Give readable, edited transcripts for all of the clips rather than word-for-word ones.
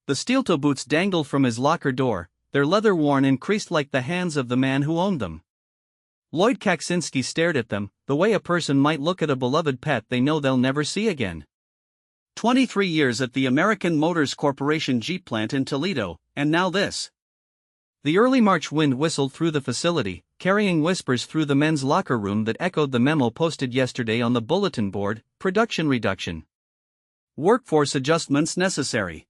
The steel-toe boots dangled from his locker door, their leather worn and creased like the hands of the man who owned them. Lloyd Kaczinski stared at them, the way a person might look at a beloved pet they know they'll never see again. 23 years at the American Motors Corporation Jeep plant in Toledo, and now this. The early March wind whistled through the facility, carrying whispers through the men's locker room that echoed the memo posted yesterday on the bulletin board: production reduction. Workforce adjustments necessary.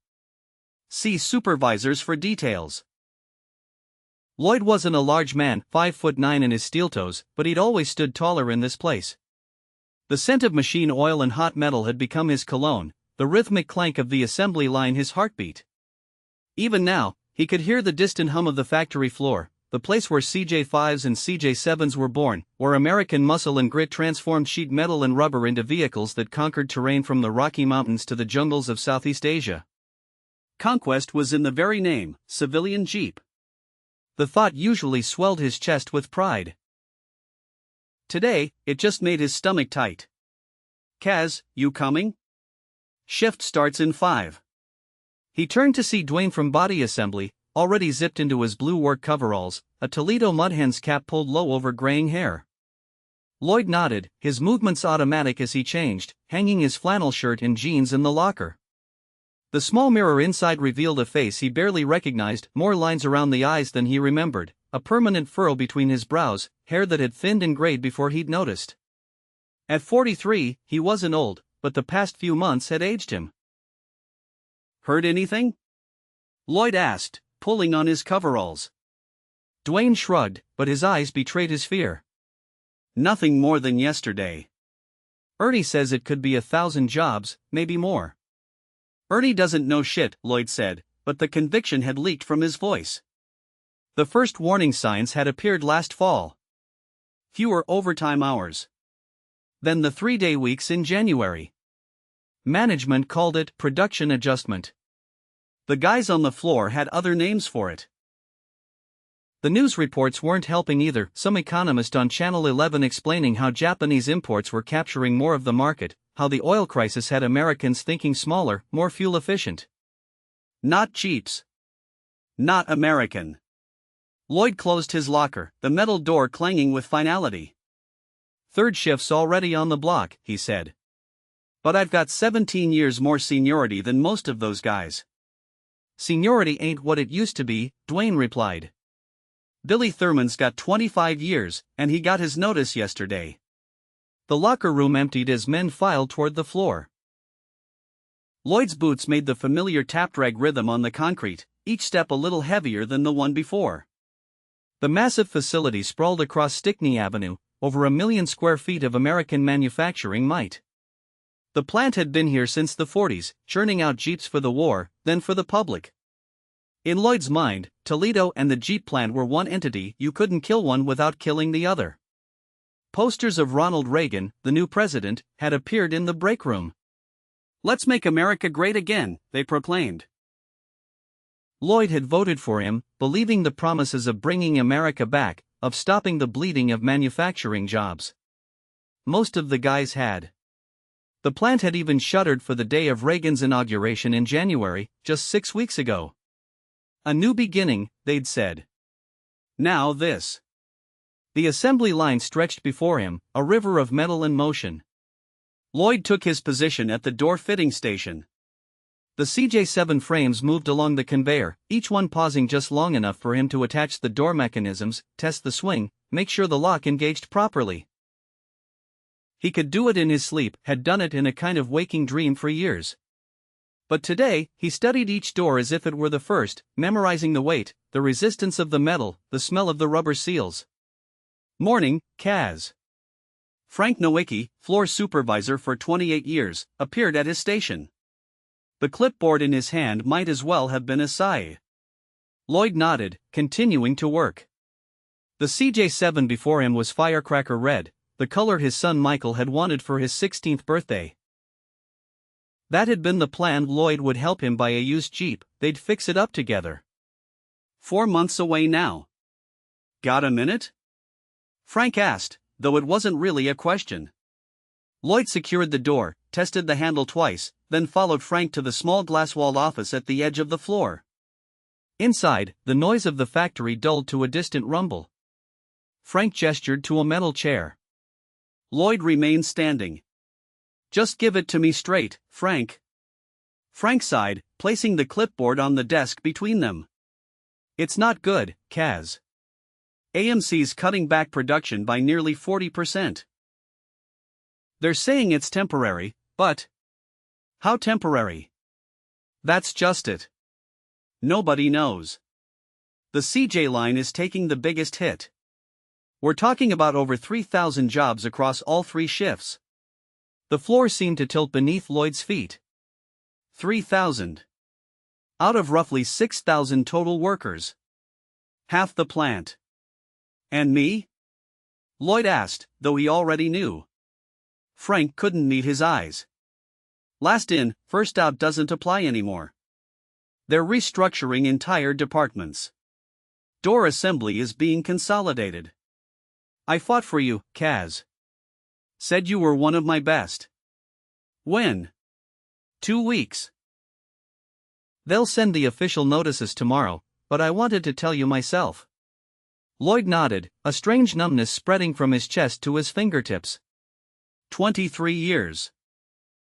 See supervisors for details. Lloyd wasn't a large man, 5'9" in his steel toes, but he'd always stood taller in this place. The scent of machine oil and hot metal had become his cologne, the rhythmic clank of the assembly line his heartbeat. Even now, he could hear the distant hum of the factory floor, the place where CJ5s and CJ7s were born, where American muscle and grit transformed sheet metal and rubber into vehicles that conquered terrain from the Rocky Mountains to the jungles of Southeast Asia. Conquest was in the very name, civilian Jeep. The thought usually swelled his chest with pride. Today, it just made his stomach tight. "Kaz, you coming? Shift starts in 5. He turned to see Dwayne from Body Assembly, already zipped into his blue work coveralls, a Toledo mudhen's cap pulled low over graying hair. Lloyd nodded, his movements automatic as he changed, hanging his flannel shirt and jeans in the locker. The small mirror inside revealed a face he barely recognized, more lines around the eyes than he remembered, a permanent furrow between his brows, hair that had thinned and grayed before he'd noticed. At 43, he wasn't old, but the past few months had aged him. "Heard anything?" Lloyd asked, pulling on his coveralls. Dwayne shrugged, but his eyes betrayed his fear. "Nothing more than yesterday. Ernie says it could be 1,000 jobs, maybe more." "Ernie doesn't know shit," Lloyd said, but the conviction had leaked from his voice. The first warning signs had appeared last fall. Fewer overtime hours. Then the 3-day weeks in January. Management called it production adjustment. The guys on the floor had other names for it. The news reports weren't helping either, some economist on Channel 11 explaining how Japanese imports were capturing more of the market, how the oil crisis had Americans thinking smaller, more fuel efficient. Not Jeeps. Not American. Lloyd closed his locker, the metal door clanging with finality. "Third shift's already on the block," he said. "But I've got 17 years more seniority than most of those guys." "Seniority ain't what it used to be," Dwayne replied. "Billy Thurman's got 25 years, and he got his notice yesterday." The locker room emptied as men filed toward the floor. Lloyd's boots made the familiar tap-drag rhythm on the concrete, each step a little heavier than the one before. The massive facility sprawled across Stickney Avenue, over 1 million square feet of American manufacturing might. The plant had been here since the 40s, churning out Jeeps for the war, then for the public. In Lloyd's mind, Toledo and the Jeep plant were one entity. You couldn't kill one without killing the other. Posters of Ronald Reagan, the new president, had appeared in the break room. "Let's make America great again," they proclaimed. Lloyd had voted for him, believing the promises of bringing America back, of stopping the bleeding of manufacturing jobs. Most of the guys had. The plant had even shuddered for the day of Reagan's inauguration in January, just 6 weeks ago. A new beginning, they'd said. Now this. The assembly line stretched before him, a river of metal and motion. Lloyd took his position at the door fitting station. The CJ7 frames moved along the conveyor, each one pausing just long enough for him to attach the door mechanisms, test the swing, make sure the lock engaged properly. He could do it in his sleep, had done it in a kind of waking dream for years. But today, he studied each door as if it were the first, memorizing the weight, the resistance of the metal, the smell of the rubber seals. "Morning, Kaz." Frank Nowicki, floor supervisor for 28 years, appeared at his station. The clipboard in his hand might as well have been a sigh. Lloyd nodded, continuing to work. The CJ7 before him was firecracker red, the color his son Michael had wanted for his 16th birthday. That had been the plan. Lloyd would help him buy a used Jeep, they'd fix it up together. 4 months away now. "Got a minute?" Frank asked, though it wasn't really a question. Lloyd secured the door, tested the handle twice, then followed Frank to the small glass-walled office at the edge of the floor. Inside, the noise of the factory dulled to a distant rumble. Frank gestured to a metal chair. Lloyd remained standing. "Just give it to me straight, Frank." Frank sighed, placing the clipboard on the desk between them. "It's not good, Kaz. AMC's cutting back production by nearly 40%. They're saying it's temporary, but how temporary? That's just it. Nobody knows. The CJ line is taking the biggest hit. We're talking about over 3,000 jobs across all 3 shifts." The floor seemed to tilt beneath Lloyd's feet. 3,000. Out of roughly 6,000 total workers. Half the plant. "And me?" Lloyd asked, though he already knew. Frank couldn't meet his eyes. "Last in, first out doesn't apply anymore. They're restructuring entire departments. Door assembly is being consolidated. I fought for you, Kaz. Said you were one of my best. When? 2 weeks. They'll send the official notices tomorrow, but I wanted to tell you myself." Lloyd nodded, a strange numbness spreading from his chest to his fingertips. 23 years.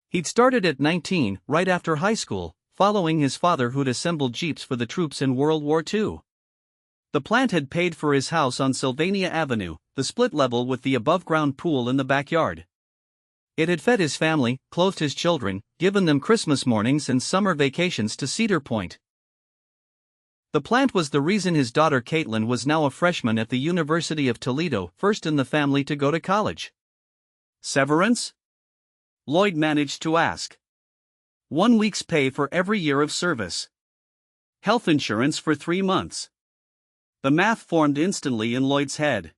He'd started at 19, right after high school, following his father who'd assembled jeeps for the troops in World War II. The plant had paid for his house on Sylvania Avenue, the split level with the above-ground pool in the backyard. It had fed his family, clothed his children, given them Christmas mornings and summer vacations to Cedar Point. The plant was the reason his daughter Caitlin was now a freshman at the University of Toledo, first in the family to go to college. "Severance?" Lloyd managed to ask. 1 week's pay for every year of service. Health insurance for 3 months. The math formed instantly in Lloyd's head.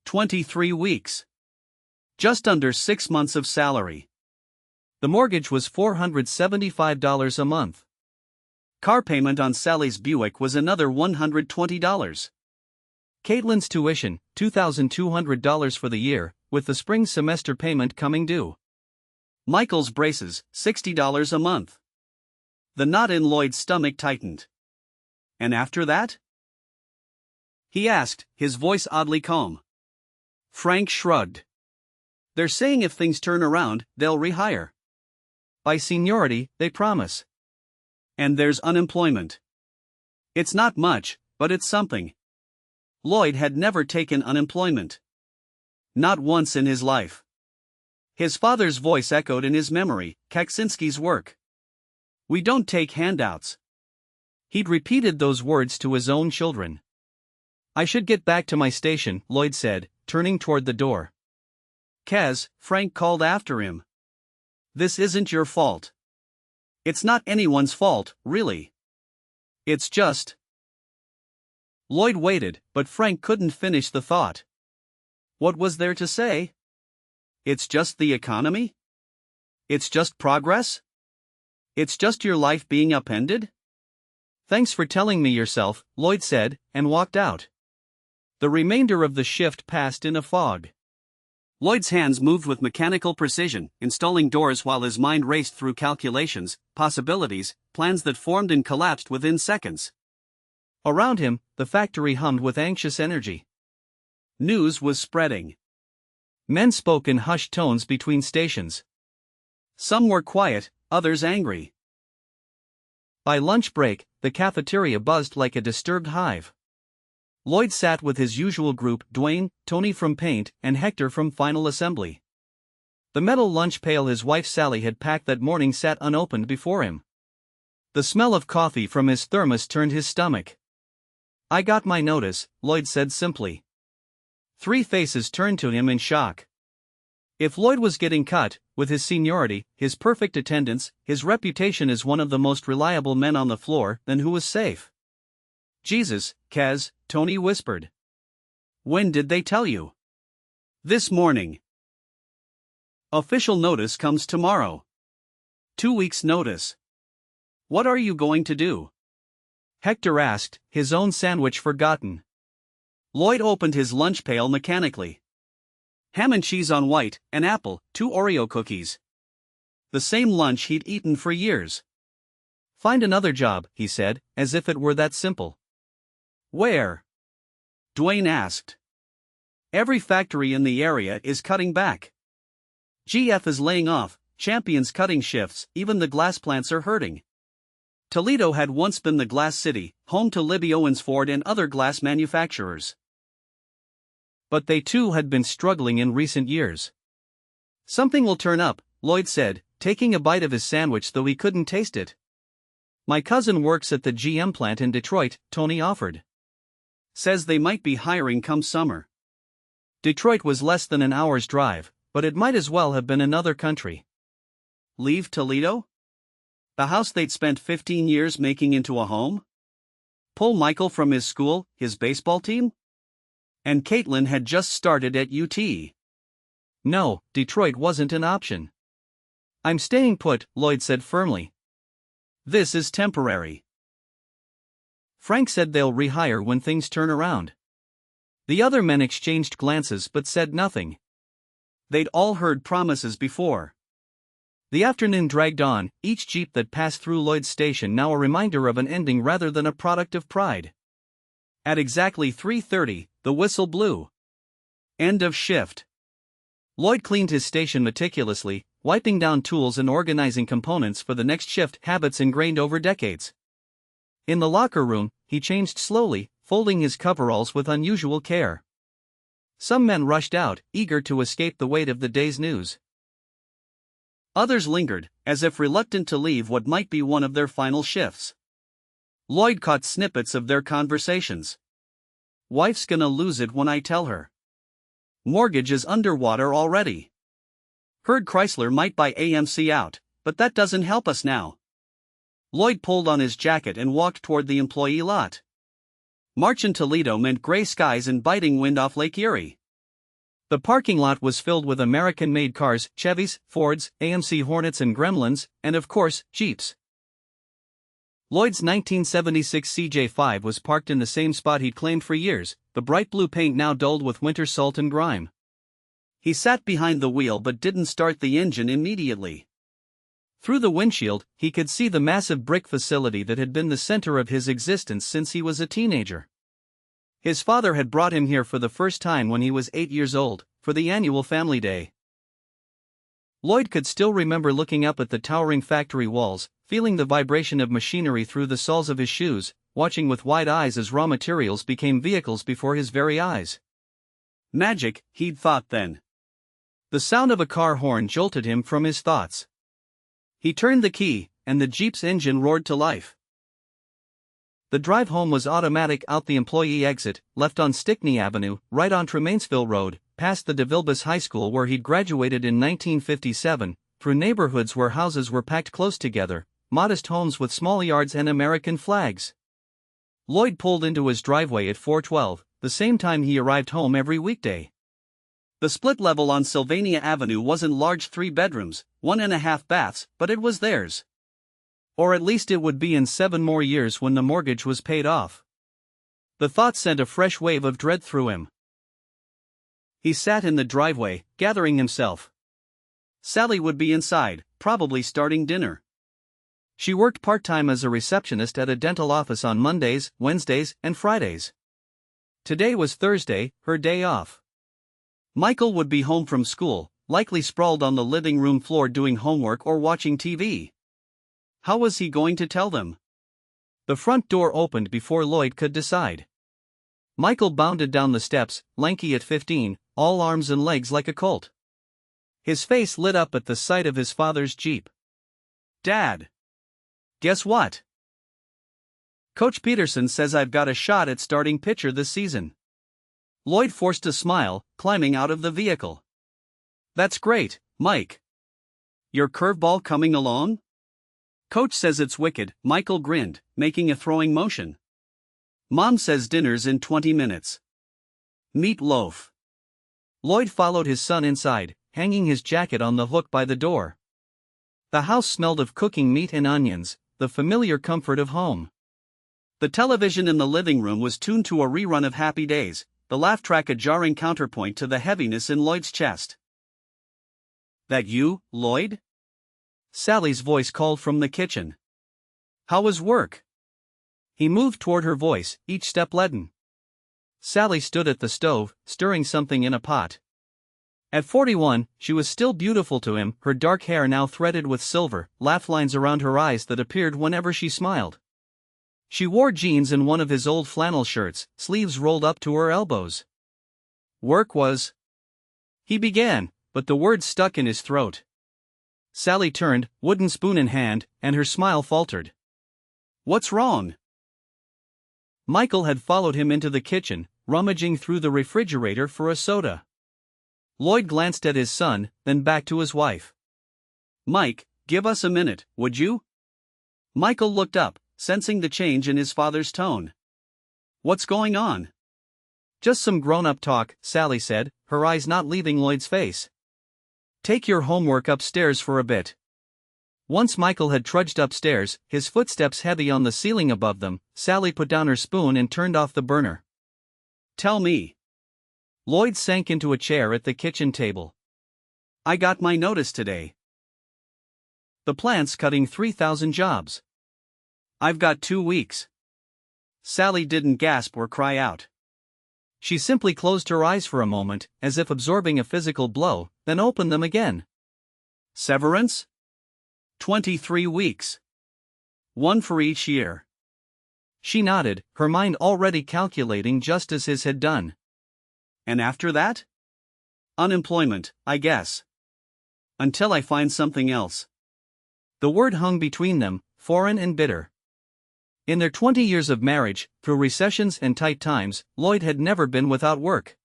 23 weeks. Just under 6 months of salary. The mortgage was $475 a month. Car payment on Sally's Buick was another $120. Caitlin's tuition, $2,200 for the year, with the spring semester payment coming due. Michael's braces, $60 a month. The knot in Lloyd's stomach tightened. "And after that?" he asked, his voice oddly calm. Frank shrugged. "They're saying if things turn around, they'll rehire. By seniority, they promise. And there's unemployment. It's not much, but it's something." Lloyd had never taken unemployment. Not once in his life. His father's voice echoed in his memory, Kaczinski's work. "We don't take handouts." He'd repeated those words to his own children. "I should get back to my station," Lloyd said, turning toward the door. "Kaz," Frank called after him. "This isn't your fault. It's not anyone's fault, really. It's just..." Lloyd waited, but Frank couldn't finish the thought. What was there to say? It's just the economy? It's just progress? It's just your life being upended? "Thanks for telling me yourself," Lloyd said, and walked out. The remainder of the shift passed in a fog. Lloyd's hands moved with mechanical precision, installing doors while his mind raced through calculations, possibilities, plans that formed and collapsed within seconds. Around him, the factory hummed with anxious energy. News was spreading. Men spoke in hushed tones between stations. Some were quiet, others angry. By lunch break, the cafeteria buzzed like a disturbed hive. Lloyd sat with his usual group: Dwayne, Tony from Paint, and Hector from Final Assembly. The metal lunch pail his wife Sally had packed that morning sat unopened before him. The smell of coffee from his thermos turned his stomach. "I got my notice," Lloyd said simply. 3 faces turned to him in shock. If Lloyd was getting cut, with his seniority, his perfect attendance, his reputation as one of the most reliable men on the floor, then who was safe? "Jesus, Kaz," Tony whispered. "When did they tell you?" "This morning." "Official notice comes tomorrow." 2 weeks' notice. "What are you going to do?" Hector asked, his own sandwich forgotten. Lloyd opened his lunch pail mechanically. Ham and cheese on white, an apple, 2 Oreo cookies. The same lunch he'd eaten for years. Find another job, he said, as if it were that simple. Where? Dwayne asked. Every factory in the area is cutting back. GF is laying off, Champion's cutting shifts, even the glass plants are hurting. Toledo had once been the glass city, home to Libby Owens Ford and other glass manufacturers. But they too had been struggling in recent years. Something will turn up, Lloyd said, taking a bite of his sandwich though he couldn't taste it. My cousin works at the GM plant in Detroit, Tony offered. Says they might be hiring come summer. Detroit was less than an hour's drive, but it might as well have been another country. Leave Toledo? The house they'd spent 15 years making into a home? Pull Michael from his school, his baseball team? And Caitlin had just started at UT. No, Detroit wasn't an option. I'm staying put, Lloyd said firmly. This is temporary. Frank said they'll rehire when things turn around. The other men exchanged glances but said nothing. They'd all heard promises before. The afternoon dragged on, each jeep that passed through Lloyd's station now a reminder of an ending rather than a product of pride. At exactly 3:30, the whistle blew. End of shift. Lloyd cleaned his station meticulously, wiping down tools and organizing components for the next shift, habits ingrained over decades. In the locker room, he changed slowly, folding his coveralls with unusual care. Some men rushed out, eager to escape the weight of the day's news. Others lingered, as if reluctant to leave what might be one of their final shifts. Lloyd caught snippets of their conversations. Wife's gonna lose it when I tell her. Mortgage is underwater already. Heard Chrysler might buy AMC out, but that doesn't help us now. Lloyd pulled on his jacket and walked toward the employee lot. March in Toledo meant gray skies and biting wind off Lake Erie. The parking lot was filled with American-made cars, Chevys, Fords, AMC Hornets and Gremlins, and of course, Jeeps. Lloyd's 1976 CJ5 was parked in the same spot he'd claimed for years, the bright blue paint now dulled with winter salt and grime. He sat behind the wheel but didn't start the engine immediately. Through the windshield, he could see the massive brick facility that had been the center of his existence since he was a teenager. His father had brought him here for the first time when he was 8 years old, for the annual family day. Lloyd could still remember looking up at the towering factory walls, feeling the vibration of machinery through the soles of his shoes, watching with wide eyes as raw materials became vehicles before his very eyes. Magic, he'd thought then. The sound of a car horn jolted him from his thoughts. He turned the key, and the Jeep's engine roared to life. The drive home was automatic out the employee exit, left on Stickney Avenue, right on Tremainsville Road, past the DeVilbiss High School where he'd graduated in 1957, through neighborhoods where houses were packed close together, modest homes with small yards and American flags. Lloyd pulled into his driveway at 4:12, the same time he arrived home every weekday. The split level on Sylvania Avenue wasn't large 3 bedrooms, 1.5 baths, but it was theirs. Or at least it would be in 7 more years when the mortgage was paid off. The thought sent a fresh wave of dread through him. He sat in the driveway, gathering himself. Sally would be inside, probably starting dinner. She worked part-time as a receptionist at a dental office on Mondays, Wednesdays, and Fridays. Today was Thursday, her day off. Michael would be home from school, likely sprawled on the living room floor doing homework or watching TV. How was he going to tell them? The front door opened before Lloyd could decide. Michael bounded down the steps, lanky at 15, all arms and legs like a colt. His face lit up at the sight of his father's Jeep. Dad! Guess what? Coach Peterson says I've got a shot at starting pitcher this season. Lloyd forced a smile, climbing out of the vehicle. That's great, Mike. Your curveball coming along? Coach says it's wicked, Michael grinned, making a throwing motion. Mom says dinner's in 20 minutes. Meat loaf. Lloyd followed his son inside, hanging his jacket on the hook by the door. The house smelled of cooking meat and onions, the familiar comfort of home. The television in the living room was tuned to a rerun of Happy Days, the laugh track a jarring counterpoint to the heaviness in Lloyd's chest. "That you, Lloyd?" Sally's voice called from the kitchen. "How was work?" He moved toward her voice, each step leaden. Sally stood at the stove, stirring something in a pot. At 41, she was still beautiful to him, her dark hair now threaded with silver, laugh lines around her eyes that appeared whenever she smiled. She wore jeans and one of his old flannel shirts, sleeves rolled up to her elbows. "Work was..." he began, but the words stuck in his throat. Sally turned, wooden spoon in hand, and her smile faltered. "What's wrong?" Michael had followed him into the kitchen, rummaging through the refrigerator for a soda. Lloyd glanced at his son, then back to his wife. "Mike, give us a minute, would you?" Michael looked up, sensing the change in his father's tone. "What's going on?" "Just some grown-up talk," Sally said, her eyes not leaving Lloyd's face. "Take your homework upstairs for a bit." Once Michael had trudged upstairs, his footsteps heavy on the ceiling above them, Sally put down her spoon and turned off the burner. "Tell me." Lloyd sank into a chair at the kitchen table. "I got my notice today. The plant's cutting 3,000 jobs. I've got 2 weeks." Sally didn't gasp or cry out. She simply closed her eyes for a moment, as if absorbing a physical blow, then opened them again. "Severance? 23 weeks. 1 for each year." She nodded, her mind already calculating just as his had done. "And after that?" "Unemployment, I guess. Until I find something else." The word hung between them, foreign and bitter. In their 20 years of marriage, through recessions and tight times, Lloyd had never been without work.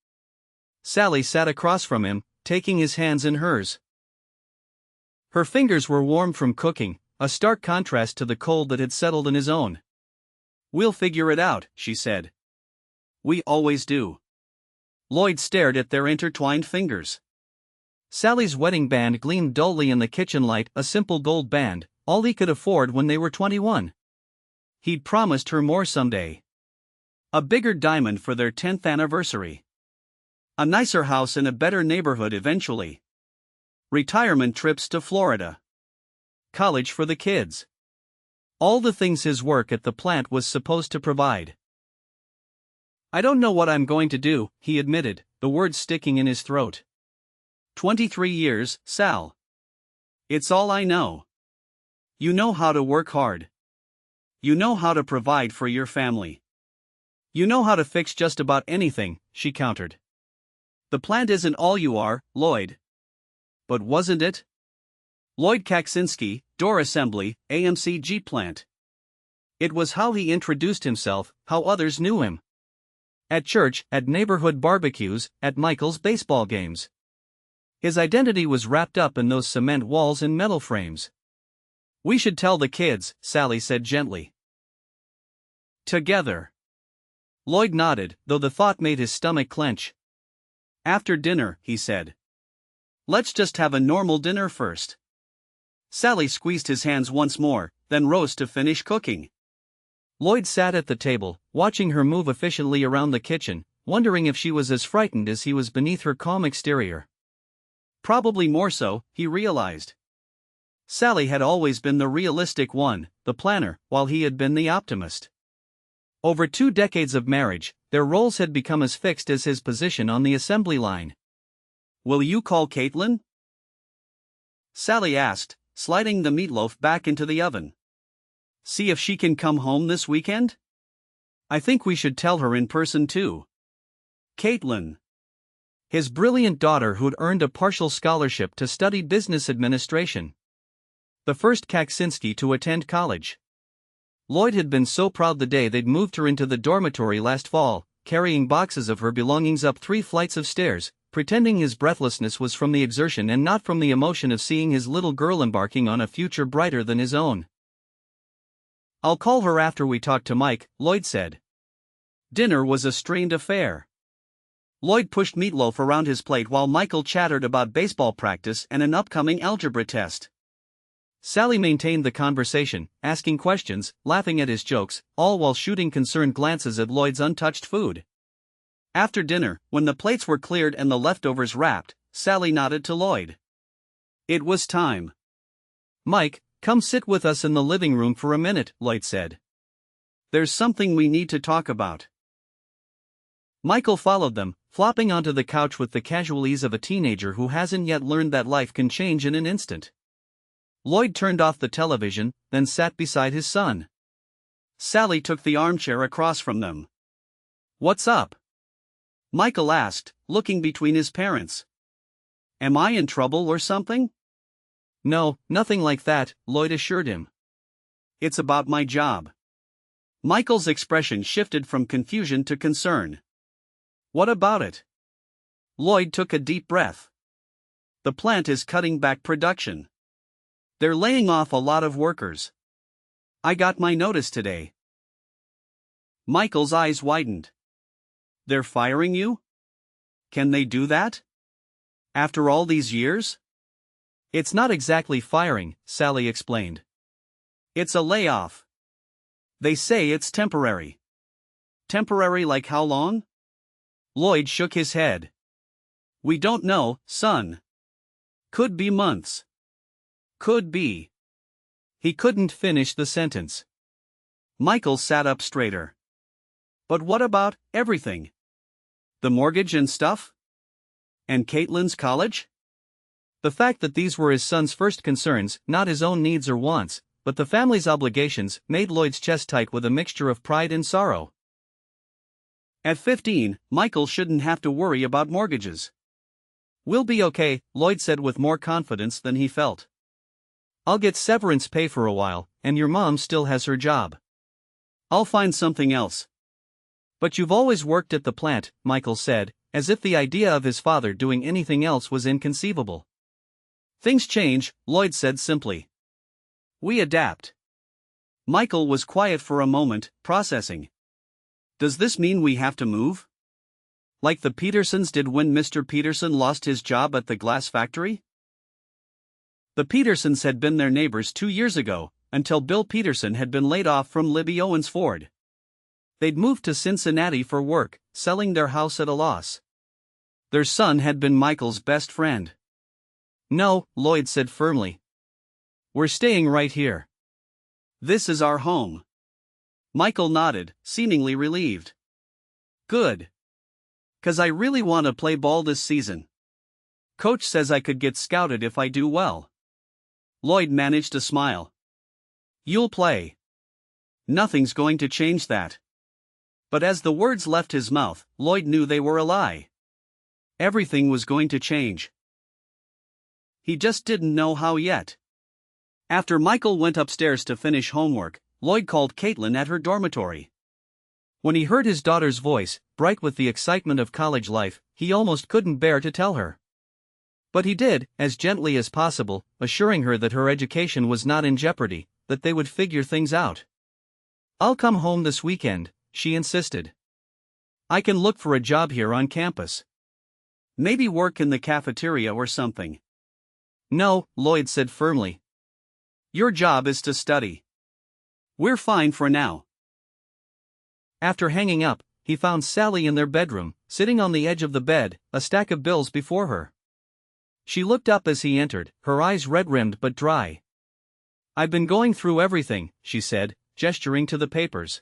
Sally sat across from him, taking his hands in hers. Her fingers were warm from cooking, a stark contrast to the cold that had settled in his own. "We'll figure it out," she said. "We always do." Lloyd stared at their intertwined fingers. Sally's wedding band gleamed dully in the kitchen light, a simple gold band, all he could afford when they were 21. He'd promised her more someday. A bigger diamond for their 10th anniversary. A nicer house in a better neighborhood eventually. Retirement trips to Florida. College for the kids. All the things his work at the plant was supposed to provide. "I don't know what I'm going to do," he admitted, the words sticking in his throat. 23 years, Sal. It's all I know. You know how to work hard. You know how to provide for your family. You know how to fix just about anything," she countered. "The plant isn't all you are, Lloyd." "But wasn't it?" Lloyd Kaczinski, door assembly, AMC Jeep plant. It was how he introduced himself, how others knew him. At church, at neighborhood barbecues, at Michael's baseball games. His identity was wrapped up in those cement walls and metal frames. "We should tell the kids," Sally said gently. "Together." Lloyd nodded, though the thought made his stomach clench. "After dinner," he said. "Let's just have a normal dinner first." Sally squeezed his hands once more, then rose to finish cooking. Lloyd sat at the table, watching her move efficiently around the kitchen, wondering if she was as frightened as he was beneath her calm exterior. Probably more so, he realized. Sally had always been the realistic one, the planner, while he had been the optimist. Over 2 decades of marriage, their roles had become as fixed as his position on the assembly line. "Will you call Caitlin?" Sally asked, sliding the meatloaf back into the oven. "See if she can come home this weekend? I think we should tell her in person too." Caitlin. His brilliant daughter who'd earned a partial scholarship to study business administration. The first Kaczinski to attend college. Lloyd had been so proud the day they'd moved her into the dormitory last fall, carrying boxes of her belongings up 3 flights of stairs, pretending his breathlessness was from the exertion and not from the emotion of seeing his little girl embarking on a future brighter than his own. "I'll call her after we talk to Mike," Lloyd said. Dinner was a strained affair. Lloyd pushed meatloaf around his plate while Michael chattered about baseball practice and an upcoming algebra test. Sally maintained the conversation, asking questions, laughing at his jokes, all while shooting concerned glances at Lloyd's untouched food. After dinner, when the plates were cleared and the leftovers wrapped, Sally nodded to Lloyd. It was time. Mike, come sit with us in the living room for a minute, Lloyd said. There's something we need to talk about. Michael followed them, flopping onto the couch with the casual ease of a teenager who hasn't yet learned that life can change in an instant. Lloyd turned off the television, then sat beside his son. Sally took the armchair across from them. What's up? Michael asked, looking between his parents. Am I in trouble or something? No, nothing like that, Lloyd assured him. It's about my job. Michael's expression shifted from confusion to concern. What about it? Lloyd took a deep breath. The plant is cutting back production. They're laying off a lot of workers. I got my notice today. Michael's eyes widened. They're firing you? Can they do that? After all these years? It's not exactly firing, Sally explained. It's a layoff. They say it's temporary. Temporary like how long? Lloyd shook his head. We don't know, son. Could be months. Could be. He couldn't finish the sentence. Michael sat up straighter. But what about everything? The mortgage and stuff? And Caitlin's college? The fact that these were his son's first concerns, not his own needs or wants, but the family's obligations, made Lloyd's chest tight with a mixture of pride and sorrow. At 15, Michael shouldn't have to worry about mortgages. We'll be okay, Lloyd said with more confidence than he felt. I'll get severance pay for a while, and your mom still has her job. I'll find something else. But you've always worked at the plant, Michael said, as if the idea of his father doing anything else was inconceivable. Things change, Lloyd said simply. We adapt. Michael was quiet for a moment, processing. Does this mean we have to move? Like the Petersons did when Mr. Peterson lost his job at the glass factory? The Petersons had been their neighbors 2 years ago, until Bill Peterson had been laid off from Libby Owens Ford. They'd moved to Cincinnati for work, selling their house at a loss. Their son had been Michael's best friend. No, Lloyd said firmly. We're staying right here. This is our home. Michael nodded, seemingly relieved. Good. 'Cause I really want to play ball this season. Coach says I could get scouted if I do well. Lloyd managed a smile. You'll play. Nothing's going to change that. But as the words left his mouth, Lloyd knew they were a lie. Everything was going to change. He just didn't know how yet. After Michael went upstairs to finish homework, Lloyd called Caitlin at her dormitory. When he heard his daughter's voice, bright with the excitement of college life, he almost couldn't bear to tell her. But he did, as gently as possible, assuring her that her education was not in jeopardy, that they would figure things out. I'll come home this weekend, she insisted. I can look for a job here on campus. Maybe work in the cafeteria or something. No, Lloyd said firmly. Your job is to study. We're fine for now. After hanging up, he found Sally in their bedroom, sitting on the edge of the bed, a stack of bills before her. She looked up as he entered, her eyes red-rimmed but dry. I've been going through everything, she said, gesturing to the papers.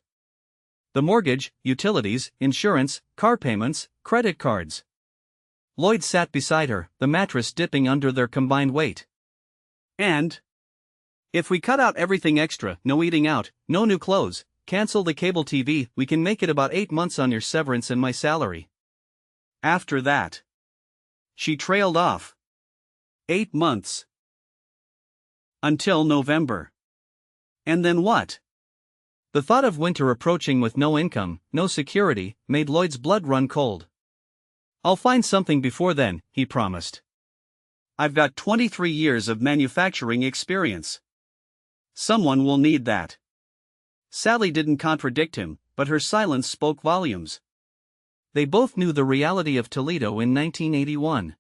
The mortgage, utilities, insurance, car payments, credit cards. Lloyd sat beside her, the mattress dipping under their combined weight. And if we cut out everything extra, no eating out, no new clothes, cancel the cable TV, we can make it about 8 months on your severance and my salary. After that. She trailed off. 8 months. Until November. And then what? The thought of winter approaching with no income, no security, made Lloyd's blood run cold. I'll find something before then, he promised. I've got 23 years of manufacturing experience. Someone will need that. Sally didn't contradict him, but her silence spoke volumes. They both knew the reality of Toledo in 1981.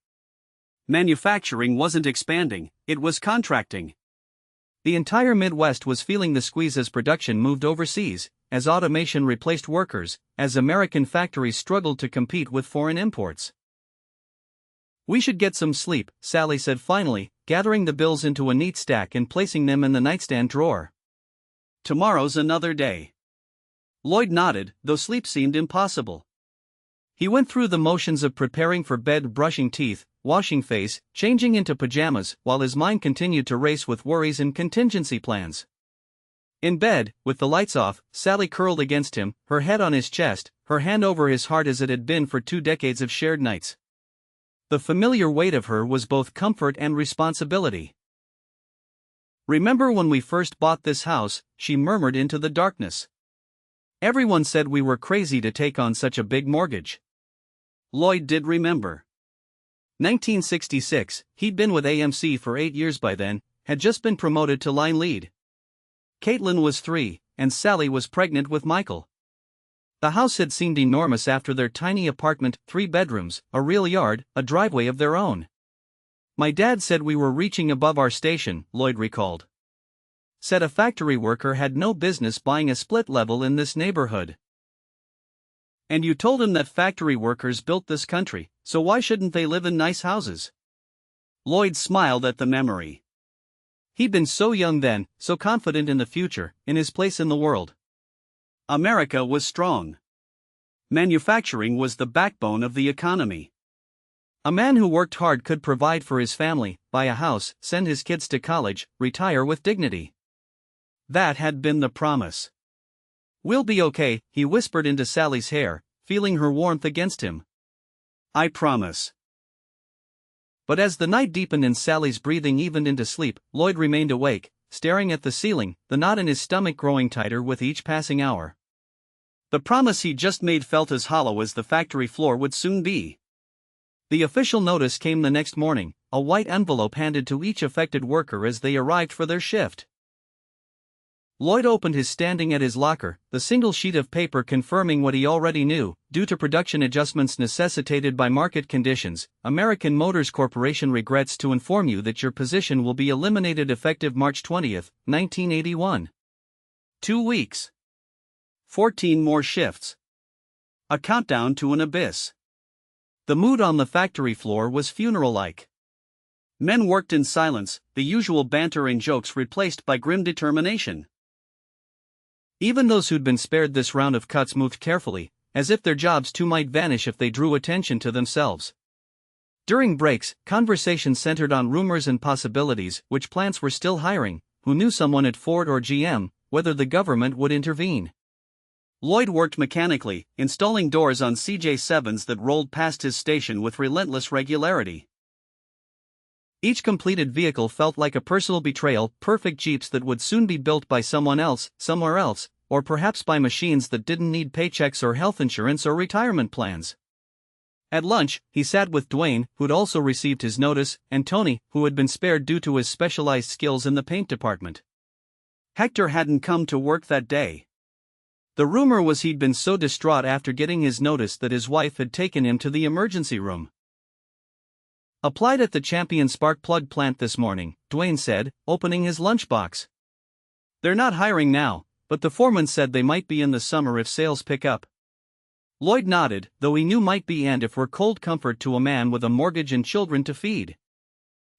Manufacturing wasn't expanding, it was contracting. The entire Midwest was feeling the squeeze as production moved overseas, as automation replaced workers, as American factories struggled to compete with foreign imports. "We should get some sleep," Sally said finally, gathering the bills into a neat stack and placing them in the nightstand drawer. "Tomorrow's another day." Lloyd nodded, though sleep seemed impossible. He went through the motions of preparing for bed, brushing teeth, washing face, changing into pajamas, while his mind continued to race with worries and contingency plans. In bed, with the lights off, Sally curled against him, her head on his chest, her hand over his heart as it had been for 2 decades of shared nights. The familiar weight of her was both comfort and responsibility. "Remember when we first bought this house?" she murmured into the darkness. "Everyone said we were crazy to take on such a big mortgage." Lloyd did remember. 1966, he'd been with AMC for 8 years by then, had just been promoted to line lead. Caitlin was 3, and Sally was pregnant with Michael. The house had seemed enormous after their tiny apartment, 3 bedrooms, a real yard, a driveway of their own. "My dad said we were reaching above our station," Lloyd recalled. "Said a factory worker had no business buying a split level in this neighborhood." "And you told him that factory workers built this country, so why shouldn't they live in nice houses?" Lloyd smiled at the memory. He'd been so young then, so confident in the future, in his place in the world. America was strong. Manufacturing was the backbone of the economy. A man who worked hard could provide for his family, buy a house, send his kids to college, retire with dignity. That had been the promise. "We'll be okay," he whispered into Sally's hair, feeling her warmth against him. "I promise." But as the night deepened and Sally's breathing evened into sleep, Lloyd remained awake, staring at the ceiling, the knot in his stomach growing tighter with each passing hour. The promise he just made felt as hollow as the factory floor would soon be. The official notice came the next morning, a white envelope handed to each affected worker as they arrived for their shift. Lloyd opened his standing at his locker, the single sheet of paper confirming what he already knew. "Due to production adjustments necessitated by market conditions, American Motors Corporation regrets to inform you that your position will be eliminated effective March 20, 1981. 2 weeks. 14 more shifts. A countdown to an abyss." The mood on the factory floor was funeral-like. Men worked in silence, the usual banter and jokes replaced by grim determination. Even those who'd been spared this round of cuts moved carefully, as if their jobs too might vanish if they drew attention to themselves. During breaks, conversation centered on rumors and possibilities, which plants were still hiring, who knew someone at Ford or GM, whether the government would intervene. Lloyd worked mechanically, installing doors on CJ7s that rolled past his station with relentless regularity. Each completed vehicle felt like a personal betrayal, perfect Jeeps that would soon be built by someone else, somewhere else, or perhaps by machines that didn't need paychecks or health insurance or retirement plans. At lunch, he sat with Dwayne, who'd also received his notice, and Tony, who had been spared due to his specialized skills in the paint department. Hector hadn't come to work that day. The rumor was he'd been so distraught after getting his notice that his wife had taken him to the emergency room. "Applied at the Champion spark plug plant this morning," Dwayne said, opening his lunchbox. "They're not hiring now, but the foreman said they might be in the summer if sales pick up." Lloyd nodded, though he knew might be and if were cold comfort to a man with a mortgage and children to feed.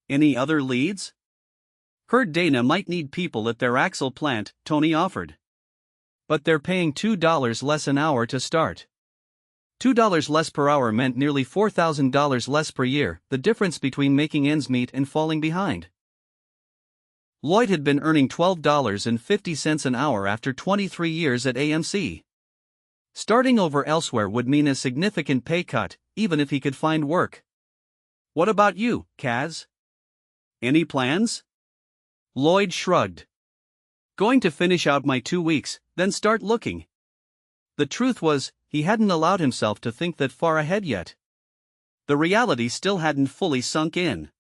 "Any other leads?" "Heard Dana might need people at their axle plant," Tony offered. "But they're paying $2 less an hour to start." $2 less per hour meant nearly $4,000 less per year, the difference between making ends meet and falling behind. Lloyd had been earning $12.50 an hour after 23 years at AMC. Starting over elsewhere would mean a significant pay cut, even if he could find work. "What about you, Kaz? Any plans?" Lloyd shrugged. "Going to finish out my 2 weeks, then start looking." The truth was, he hadn't allowed himself to think that far ahead yet. The reality still hadn't fully sunk in.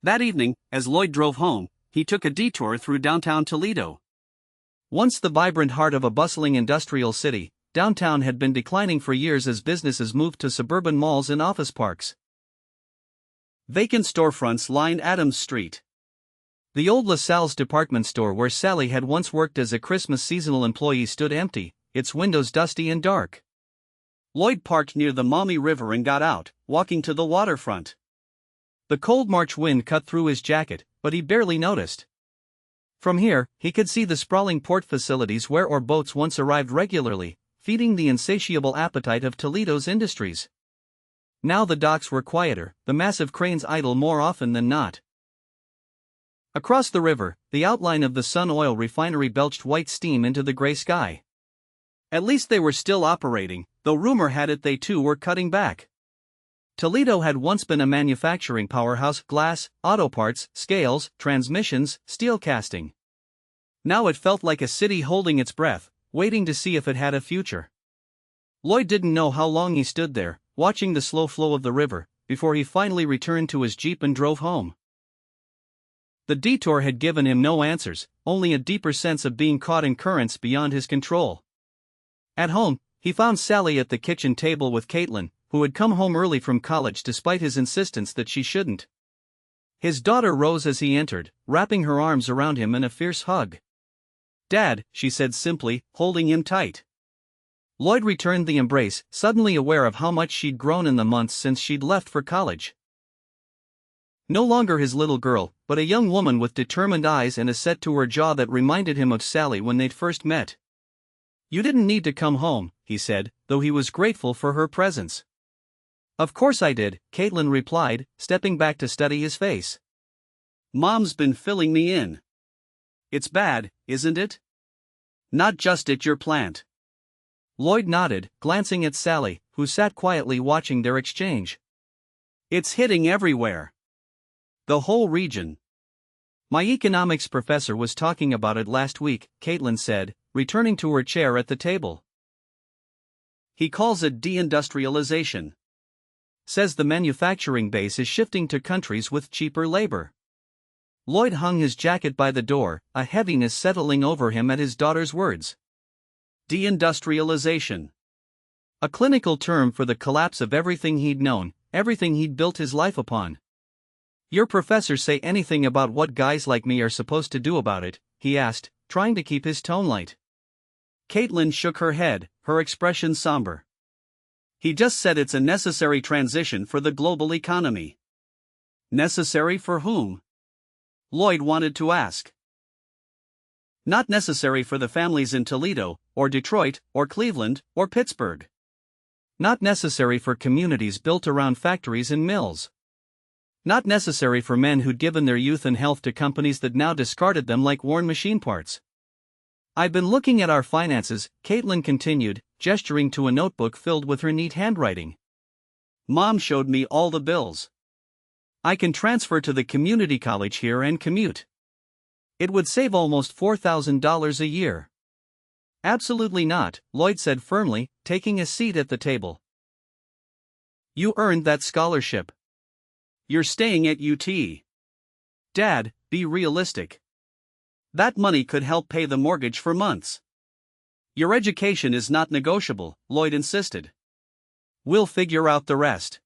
That evening, as Lloyd drove home, he took a detour through downtown Toledo. Once the vibrant heart of a bustling industrial city, downtown had been declining for years as businesses moved to suburban malls and office parks. Vacant storefronts lined Adams Street. The old LaSalle's department store where Sally had once worked as a Christmas seasonal employee stood empty, its windows dusty and dark. Lloyd parked near the Maumee River and got out, walking to the waterfront. The cold March wind cut through his jacket, but he barely noticed. From here, he could see the sprawling port facilities where our boats once arrived regularly, feeding the insatiable appetite of Toledo's industries. Now the docks were quieter, the massive cranes idle more often than not. Across the river, the outline of the Sun Oil refinery belched white steam into the gray sky. At least they were still operating, though rumor had it they too were cutting back. Toledo had once been a manufacturing powerhouse: glass, auto parts, scales, transmissions, steel casting. Now it felt like a city holding its breath, waiting to see if it had a future. Lloyd didn't know how long he stood there, watching the slow flow of the river, before he finally returned to his Jeep and drove home. The detour had given him no answers, only a deeper sense of being caught in currents beyond his control. At home, he found Sally at the kitchen table with Caitlin, who had come home early from college despite his insistence that she shouldn't. His daughter rose as he entered, wrapping her arms around him in a fierce hug. "Dad," she said simply, holding him tight. Lloyd returned the embrace, suddenly aware of how much she'd grown in the months since she'd left for college. No longer his little girl, but a young woman with determined eyes and a set to her jaw that reminded him of Sally when they'd first met. "You didn't need to come home," he said, though he was grateful for her presence. "Of course I did," Caitlin replied, stepping back to study his face. "Mom's been filling me in. It's bad, isn't it? Not just at your plant." Lloyd nodded, glancing at Sally, who sat quietly watching their exchange. "It's hitting everywhere. The whole region. My economics professor was talking about it last week," Caitlin said, returning to her chair at the table. "He calls it deindustrialization. Says the manufacturing base is shifting to countries with cheaper labor." Lloyd hung his jacket by the door, a heaviness settling over him at his daughter's words. Deindustrialization. A clinical term for the collapse of everything he'd known, everything he'd built his life upon. "Your professor say anything about what guys like me are supposed to do about it?" he asked, trying to keep his tone light. Caitlin shook her head, her expression somber. "He just said it's a necessary transition for the global economy." Necessary for whom? Lloyd wanted to ask. Not necessary for the families in Toledo, or Detroit, or Cleveland, or Pittsburgh. Not necessary for communities built around factories and mills. Not necessary for men who'd given their youth and health to companies that now discarded them like worn machine parts. "I've been looking at our finances," Caitlin continued, gesturing to a notebook filled with her neat handwriting. "Mom showed me all the bills. I can transfer to the community college here and commute. It would save almost $4,000 a year." "Absolutely not," Lloyd said firmly, taking a seat at the table. "You earned that scholarship. You're staying at UT. Dad, be realistic. That money could help pay the mortgage for months. Your education is not negotiable," Lloyd insisted. "We'll figure out the rest."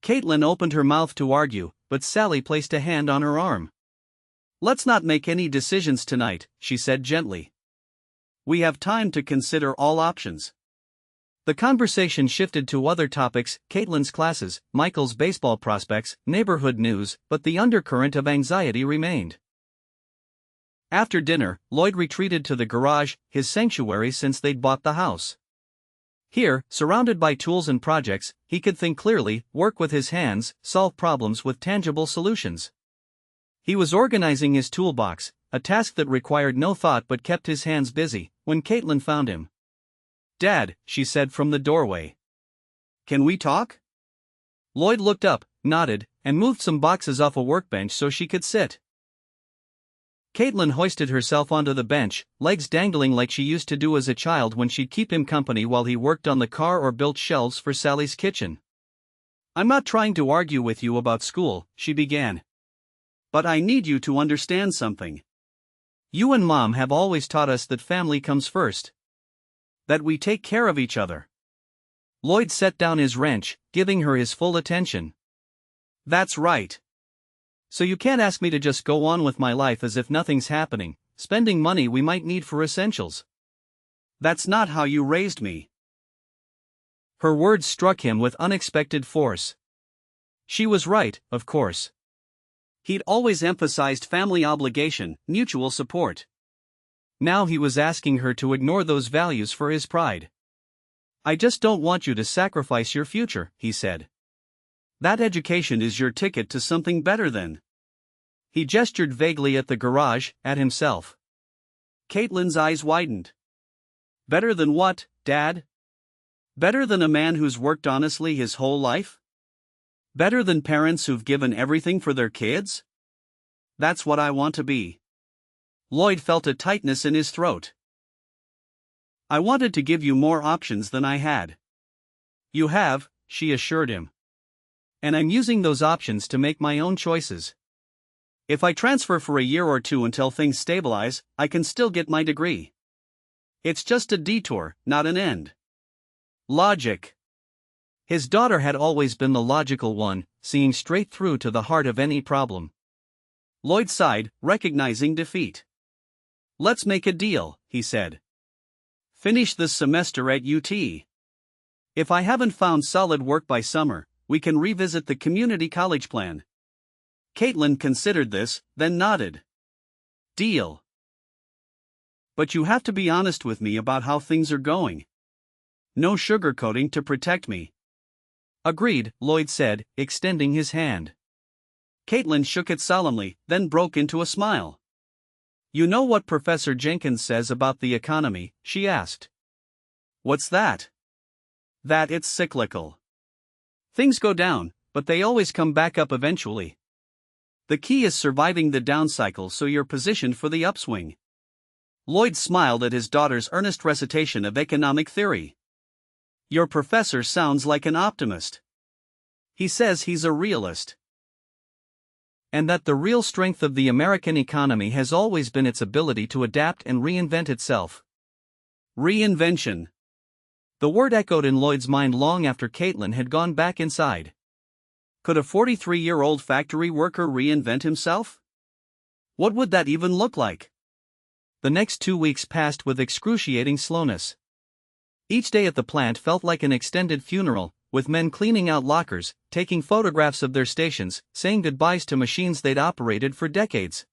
Caitlin opened her mouth to argue, but Sally placed a hand on her arm. "Let's not make any decisions tonight," she said gently. "We have time to consider all options." The conversation shifted to other topics: Caitlin's classes, Michael's baseball prospects, neighborhood news, but the undercurrent of anxiety remained. After dinner, Lloyd retreated to the garage, his sanctuary since they'd bought the house. Here, surrounded by tools and projects, he could think clearly, work with his hands, solve problems with tangible solutions. He was organizing his toolbox, a task that required no thought but kept his hands busy, when Caitlin found him. "Dad," she said from the doorway. "Can we talk?" Lloyd looked up, nodded, and moved some boxes off a workbench so she could sit. Caitlin hoisted herself onto the bench, legs dangling like she used to do as a child when she'd keep him company while he worked on the car or built shelves for Sally's kitchen. "I'm not trying to argue with you about school," she began. "But I need you to understand something. You and Mom have always taught us that family comes first. That we take care of each other." Lloyd set down his wrench, giving her his full attention. "That's right. So you can't ask me to just go on with my life as if nothing's happening, spending money we might need for essentials. That's not how you raised me. Her words struck him with unexpected force. She was right, of course. He'd always emphasized family obligation, mutual support. Now he was asking her to ignore those values for his pride. I just don't want you to sacrifice your future, he said. That education is your ticket to something better than. He gestured vaguely at the garage, at himself. Caitlin's eyes widened. Better than what, Dad? Better than a man who's worked honestly his whole life? Better than parents who've given everything for their kids? That's what I want to be. Lloyd felt a tightness in his throat. I wanted to give you more options than I had. You have, she assured him. And I'm using those options to make my own choices. If I transfer for a year or two until things stabilize, I can still get my degree. It's just a detour, not an end. Logic. His daughter had always been the logical one, seeing straight through to the heart of any problem. Lloyd sighed, recognizing defeat. Let's make a deal, he said. Finish this semester at UT. If I haven't found solid work by summer, we can revisit the community college plan. Caitlin considered this, then nodded. Deal. But you have to be honest with me about how things are going. No sugarcoating to protect me. Agreed, Lloyd said, extending his hand. Caitlin shook it solemnly, then broke into a smile. You know what Professor Jenkins says about the economy, she asked. What's that? That it's cyclical. Things go down, but they always come back up eventually. The key is surviving the down cycle so you're positioned for the upswing. Lloyd smiled at his daughter's earnest recitation of economic theory. Your professor sounds like an optimist. He says he's a realist. And that the real strength of the American economy has always been its ability to adapt and reinvent itself. Reinvention. The word echoed in Lloyd's mind long after Caitlin had gone back inside. Could a 43-year-old factory worker reinvent himself? What would that even look like? The next 2 weeks passed with excruciating slowness. Each day at the plant felt like an extended funeral, with men cleaning out lockers, taking photographs of their stations, saying goodbyes to machines they'd operated for decades.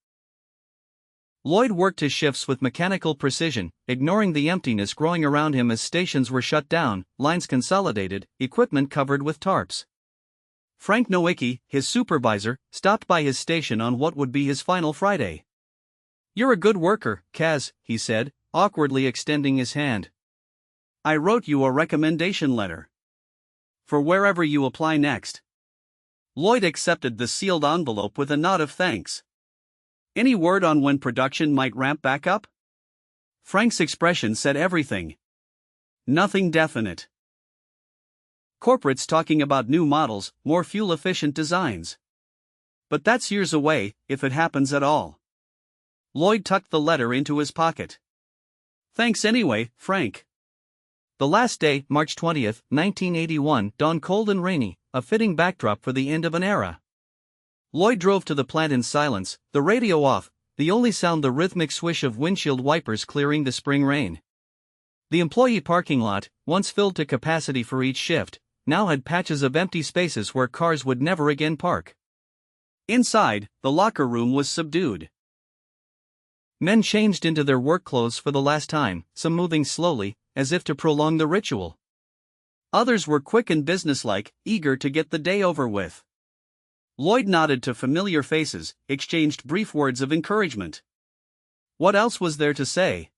Lloyd worked his shifts with mechanical precision, ignoring the emptiness growing around him as stations were shut down, lines consolidated, equipment covered with tarps. Frank Nowicki, his supervisor, stopped by his station on what would be his final Friday. You're a good worker, Kaz, he said, awkwardly extending his hand. I wrote you a recommendation letter. For wherever you apply next. Lloyd accepted the sealed envelope with a nod of thanks. Any word on when production might ramp back up? Frank's expression said everything. Nothing definite. Corporates talking about new models, more fuel-efficient designs. But that's years away, if it happens at all. Lloyd tucked the letter into his pocket. Thanks anyway, Frank. The last day, March 20th, 1981, dawned cold and rainy, a fitting backdrop for the end of an era. Lloyd drove to the plant in silence, the radio off, the only sound the rhythmic swish of windshield wipers clearing the spring rain. The employee parking lot, once filled to capacity for each shift, now had patches of empty spaces where cars would never again park. Inside, the locker room was subdued. Men changed into their work clothes for the last time, some moving slowly, as if to prolong the ritual. Others were quick and businesslike, eager to get the day over with. Lloyd nodded to familiar faces, exchanged brief words of encouragement. What else was there to say?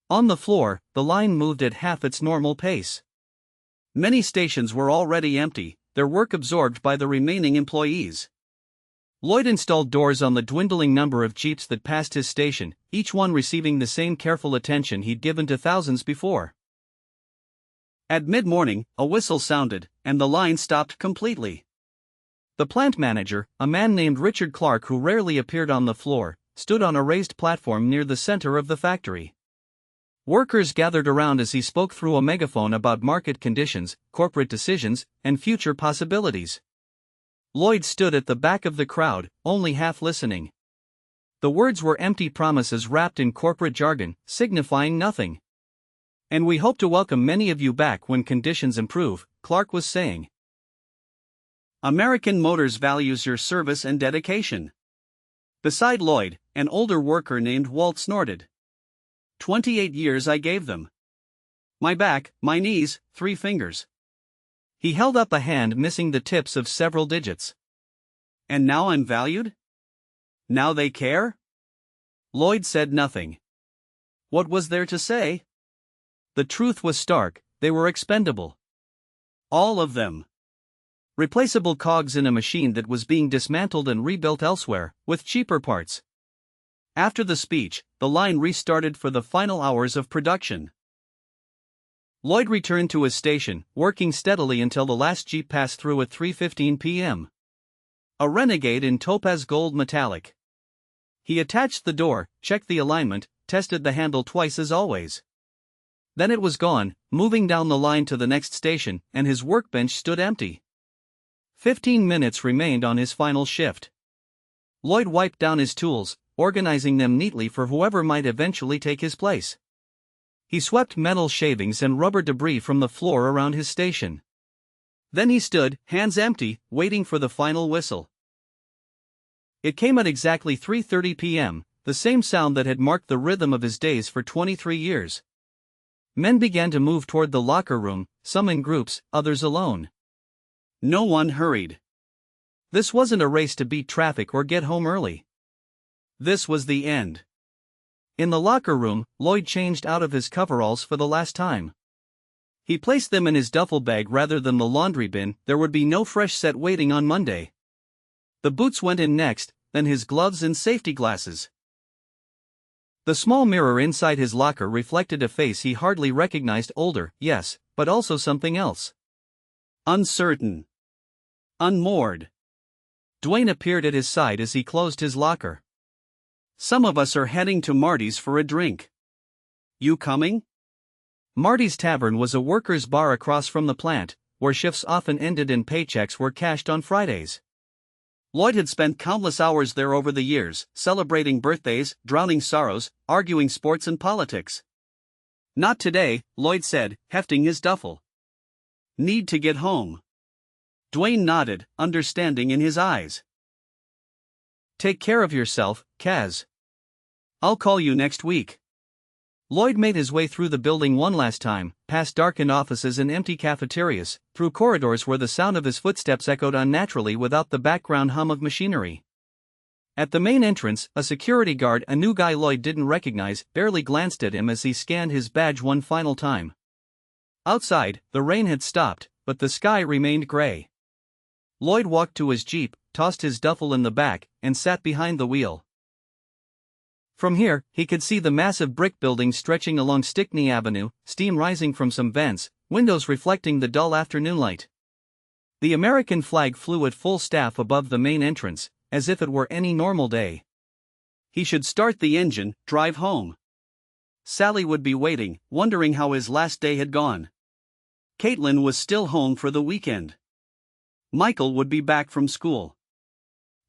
On the floor, the line moved at half its normal pace. Many stations were already empty, their work absorbed by the remaining employees. Lloyd installed doors on the dwindling number of Jeeps that passed his station, each one receiving the same careful attention he'd given to thousands before. At mid-morning, a whistle sounded, and the line stopped completely. The plant manager, a man named Richard Clark who rarely appeared on the floor, stood on a raised platform near the center of the factory. Workers gathered around as he spoke through a megaphone about market conditions, corporate decisions, and future possibilities. Lloyd stood at the back of the crowd, only half listening. The words were empty promises wrapped in corporate jargon, signifying nothing. "And we hope to welcome many of you back when conditions improve," Clark was saying. "American Motors values your service and dedication." Beside Lloyd, an older worker named Walt snorted. 28 years I gave them. My back, my knees, 3 fingers. He held up a hand missing the tips of several digits. And now I'm valued? Now they care? Lloyd said nothing. What was there to say? The truth was stark, they were expendable. All of them. Replaceable cogs in a machine that was being dismantled and rebuilt elsewhere, with cheaper parts. After the speech, the line restarted for the final hours of production. Lloyd returned to his station, working steadily until the last Jeep passed through at 3:15 p.m. A Renegade in topaz gold metallic. He attached the door, checked the alignment, tested the handle twice as always. Then it was gone, moving down the line to the next station, and his workbench stood empty. 15 minutes remained on his final shift. Lloyd wiped down his tools, organizing them neatly for whoever might eventually take his place. He swept metal shavings and rubber debris from the floor around his station. Then he stood, hands empty, waiting for the final whistle. It came at exactly 3:30 p.m., the same sound that had marked the rhythm of his days for 23 years. Men began to move toward the locker room, some in groups, others alone. No one hurried. This wasn't a race to beat traffic or get home early. This was the end. In the locker room, Lloyd changed out of his coveralls for the last time. He placed them in his duffel bag rather than the laundry bin. There would be no fresh set waiting on Monday. The boots went in next, then his gloves and safety glasses. The small mirror inside his locker reflected a face he hardly recognized, older, yes, but also something else. Uncertain. Unmoored. Dwayne appeared at his side as he closed his locker. Some of us are heading to Marty's for a drink. You coming? Marty's Tavern was a workers' bar across from the plant, where shifts often ended and paychecks were cashed on Fridays. Lloyd had spent countless hours there over the years, celebrating birthdays, drowning sorrows, arguing sports and politics. Not today, Lloyd said, hefting his duffel. Need to get home. Dwayne nodded, understanding in his eyes. Take care of yourself, Kaz. I'll call you next week. Lloyd made his way through the building one last time, past darkened offices and empty cafeterias, through corridors where the sound of his footsteps echoed unnaturally without the background hum of machinery. At the main entrance, a security guard, a new guy Lloyd didn't recognize, barely glanced at him as he scanned his badge one final time. Outside, the rain had stopped, but the sky remained gray. Lloyd walked to his Jeep, tossed his duffel in the back, and sat behind the wheel. From here, he could see the massive brick buildings stretching along Stickney Avenue, steam rising from some vents, windows reflecting the dull afternoon light. The American flag flew at full staff above the main entrance, as if it were any normal day. He should start the engine, drive home. Sally would be waiting, wondering how his last day had gone. Caitlin was still home for the weekend. Michael would be back from school.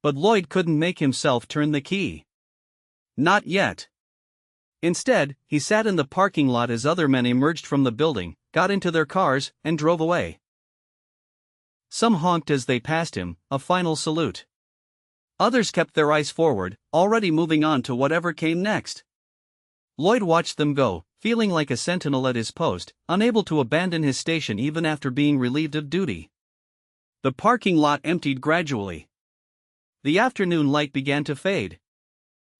But Lloyd couldn't make himself turn the key. Not yet. Instead, he sat in the parking lot as other men emerged from the building, got into their cars, and drove away. Some honked as they passed him, a final salute. Others kept their eyes forward, already moving on to whatever came next. Lloyd watched them go, feeling like a sentinel at his post, unable to abandon his station even after being relieved of duty. The parking lot emptied gradually. The afternoon light began to fade.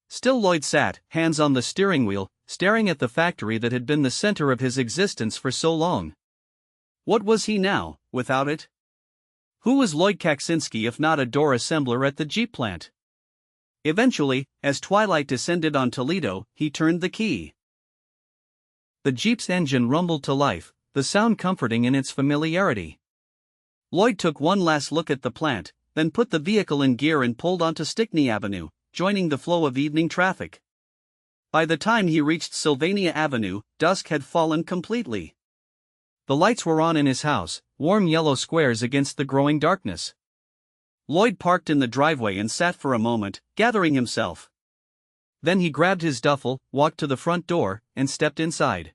Still Lloyd sat, hands on the steering wheel, staring at the factory that had been the center of his existence for so long. What was he now, without it? Who was Lloyd Kaczinski if not a door assembler at the Jeep plant? Eventually, as twilight descended on Toledo, he turned the key. The Jeep's engine rumbled to life, the sound comforting in its familiarity. Lloyd took one last look at the plant, then put the vehicle in gear and pulled onto Stickney Avenue, joining the flow of evening traffic. By the time he reached Sylvania Avenue, dusk had fallen completely. The lights were on in his house, warm yellow squares against the growing darkness. Lloyd parked in the driveway and sat for a moment, gathering himself. Then he grabbed his duffel, walked to the front door, and stepped inside.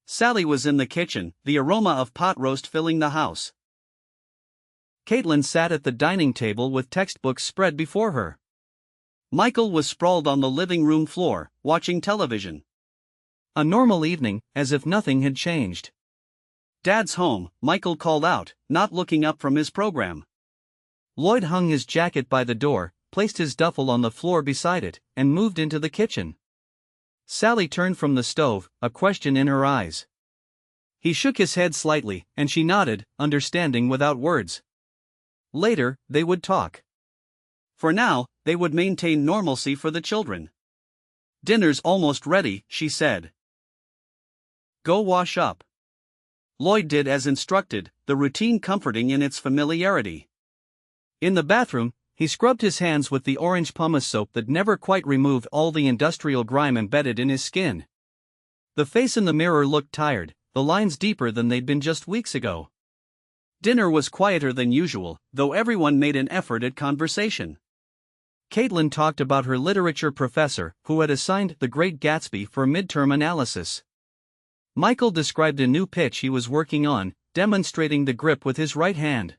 Sally was in the kitchen, the aroma of pot roast filling the house. Caitlin sat at the dining table with textbooks spread before her. Michael was sprawled on the living room floor, watching television. A normal evening, as if nothing had changed. "Dad's home," Michael called out, not looking up from his program. Lloyd hung his jacket by the door, placed his duffel on the floor beside it, and moved into the kitchen. Sally turned from the stove, a question in her eyes. He shook his head slightly, and she nodded, understanding without words. Later, they would talk. For now, they would maintain normalcy for the children. "Dinner's almost ready," she said. "Go wash up." Lloyd did as instructed, the routine comforting in its familiarity. In the bathroom, he scrubbed his hands with the orange pumice soap that never quite removed all the industrial grime embedded in his skin. The face in the mirror looked tired, the lines deeper than they'd been just weeks ago. Dinner was quieter than usual, though everyone made an effort at conversation. Caitlin talked about her literature professor, who had assigned The Great Gatsby for midterm analysis. Michael described a new pitch he was working on, demonstrating the grip with his right hand.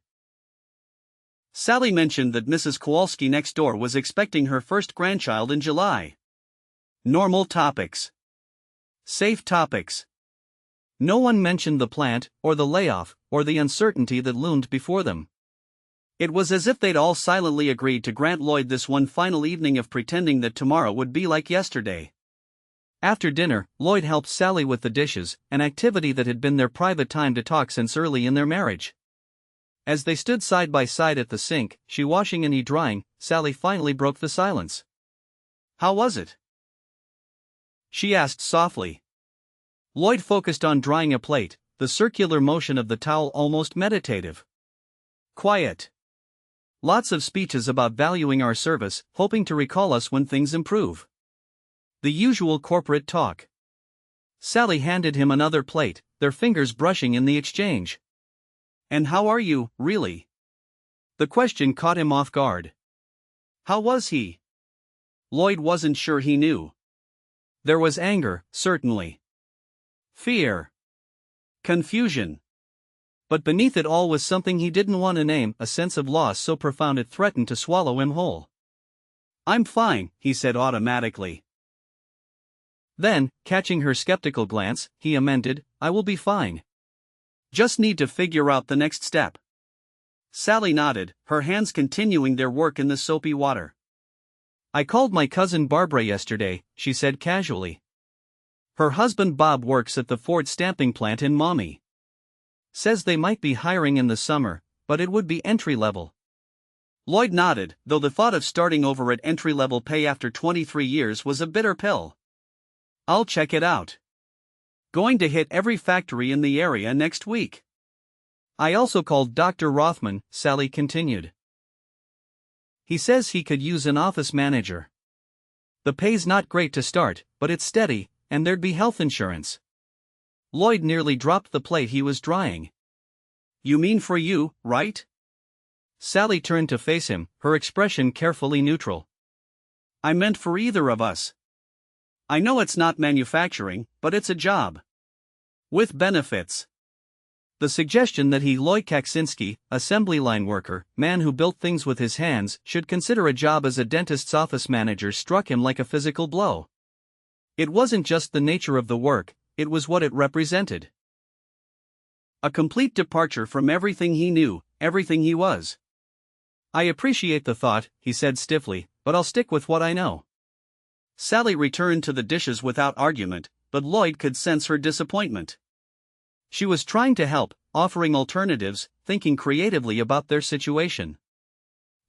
Sally mentioned that Mrs. Kowalski next door was expecting her first grandchild in July. Normal topics. Safe topics. No one mentioned the plant, or the layoff, or the uncertainty that loomed before them. It was as if they'd all silently agreed to grant Lloyd this one final evening of pretending that tomorrow would be like yesterday. After dinner, Lloyd helped Sally with the dishes, an activity that had been their private time to talk since early in their marriage. As they stood side by side at the sink, she washing and he drying, Sally finally broke the silence. "How was it?" she asked softly. Lloyd focused on drying a plate, the circular motion of the towel almost meditative. "Quiet. Lots of speeches about valuing our service, hoping to recall us when things improve. The usual corporate talk." Sally handed him another plate, their fingers brushing in the exchange. "And how are you, really?" The question caught him off guard. How was he? Lloyd wasn't sure he knew. There was anger, certainly. Fear. Confusion. But beneath it all was something he didn't want to name, a sense of loss so profound it threatened to swallow him whole. "I'm fine," he said automatically. Then, catching her skeptical glance, he amended, "I will be fine. Just need to figure out the next step." Sally nodded, her hands continuing their work in the soapy water. "I called my cousin Barbara yesterday," she said casually. "Her husband Bob works at the Ford stamping plant in Maumee. Says they might be hiring in the summer, but it would be entry-level." Lloyd nodded, though the thought of starting over at entry-level pay after 23 years was a bitter pill. "I'll check it out. Going to hit every factory in the area next week." "I also called Dr. Rothman," Sally continued. "He says he could use an office manager. The pay's not great to start, but it's steady, and there'd be health insurance." Lloyd nearly dropped the plate he was drying. "You mean for you, right?" Sally turned to face him, her expression carefully neutral. "I meant for either of us. I know it's not manufacturing, but it's a job. With benefits." The suggestion that he, Lloyd Kaczinski, assembly line worker, man who built things with his hands, should consider a job as a dentist's office manager struck him like a physical blow. It wasn't just the nature of the work, it was what it represented. A complete departure from everything he knew, everything he was. "I appreciate the thought," he said stiffly, "but I'll stick with what I know." Sally returned to the dishes without argument, but Lloyd could sense her disappointment. She was trying to help, offering alternatives, thinking creatively about their situation.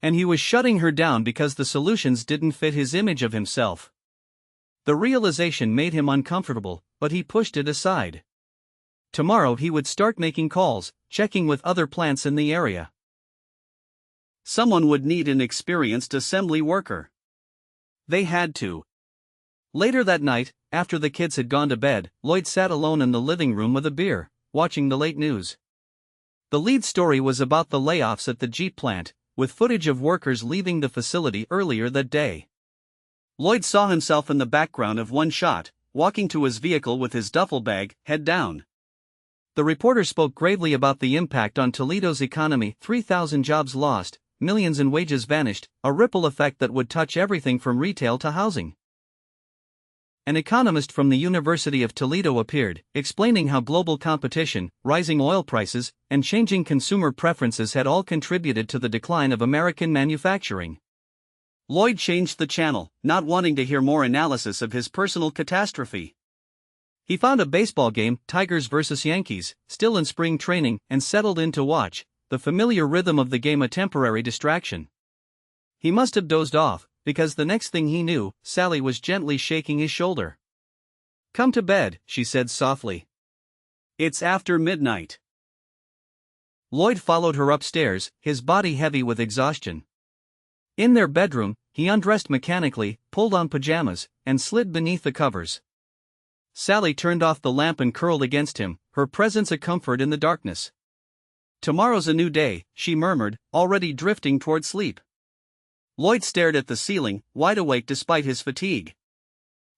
And he was shutting her down because the solutions didn't fit his image of himself. The realization made him uncomfortable, but he pushed it aside. Tomorrow he would start making calls, checking with other plants in the area. Someone would need an experienced assembly worker. They had to. Later that night, after the kids had gone to bed, Lloyd sat alone in the living room with a beer, watching the late news. The lead story was about the layoffs at the Jeep plant, with footage of workers leaving the facility earlier that day. Lloyd saw himself in the background of one shot, walking to his vehicle with his duffel bag, head down. The reporter spoke gravely about the impact on Toledo's economy: 3,000 jobs lost, millions in wages vanished, a ripple effect that would touch everything from retail to housing. An economist from the University of Toledo appeared, explaining how global competition, rising oil prices, and changing consumer preferences had all contributed to the decline of American manufacturing. Lloyd changed the channel, not wanting to hear more analysis of his personal catastrophe. He found a baseball game, Tigers vs. Yankees, still in spring training, and settled in to watch, the familiar rhythm of the game a temporary distraction. He must have dozed off, because the next thing he knew, Sally was gently shaking his shoulder. "Come to bed," she said softly. "It's after midnight." Lloyd followed her upstairs, his body heavy with exhaustion. In their bedroom, he undressed mechanically, pulled on pajamas, and slid beneath the covers. Sally turned off the lamp and curled against him, her presence a comfort in the darkness. "Tomorrow's a new day," she murmured, already drifting toward sleep. Lloyd stared at the ceiling, wide awake despite his fatigue.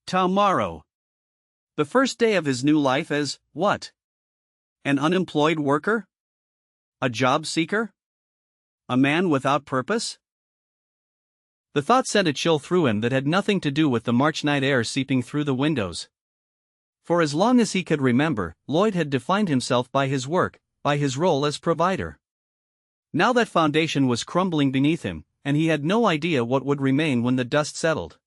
Tomorrow. The first day of his new life as, what? An unemployed worker? A job seeker? A man without purpose? The thought sent a chill through him that had nothing to do with the March night air seeping through the windows. For as long as he could remember, Lloyd had defined himself by his work, by his role as provider. Now that foundation was crumbling beneath him, and he had no idea what would remain when the dust settled.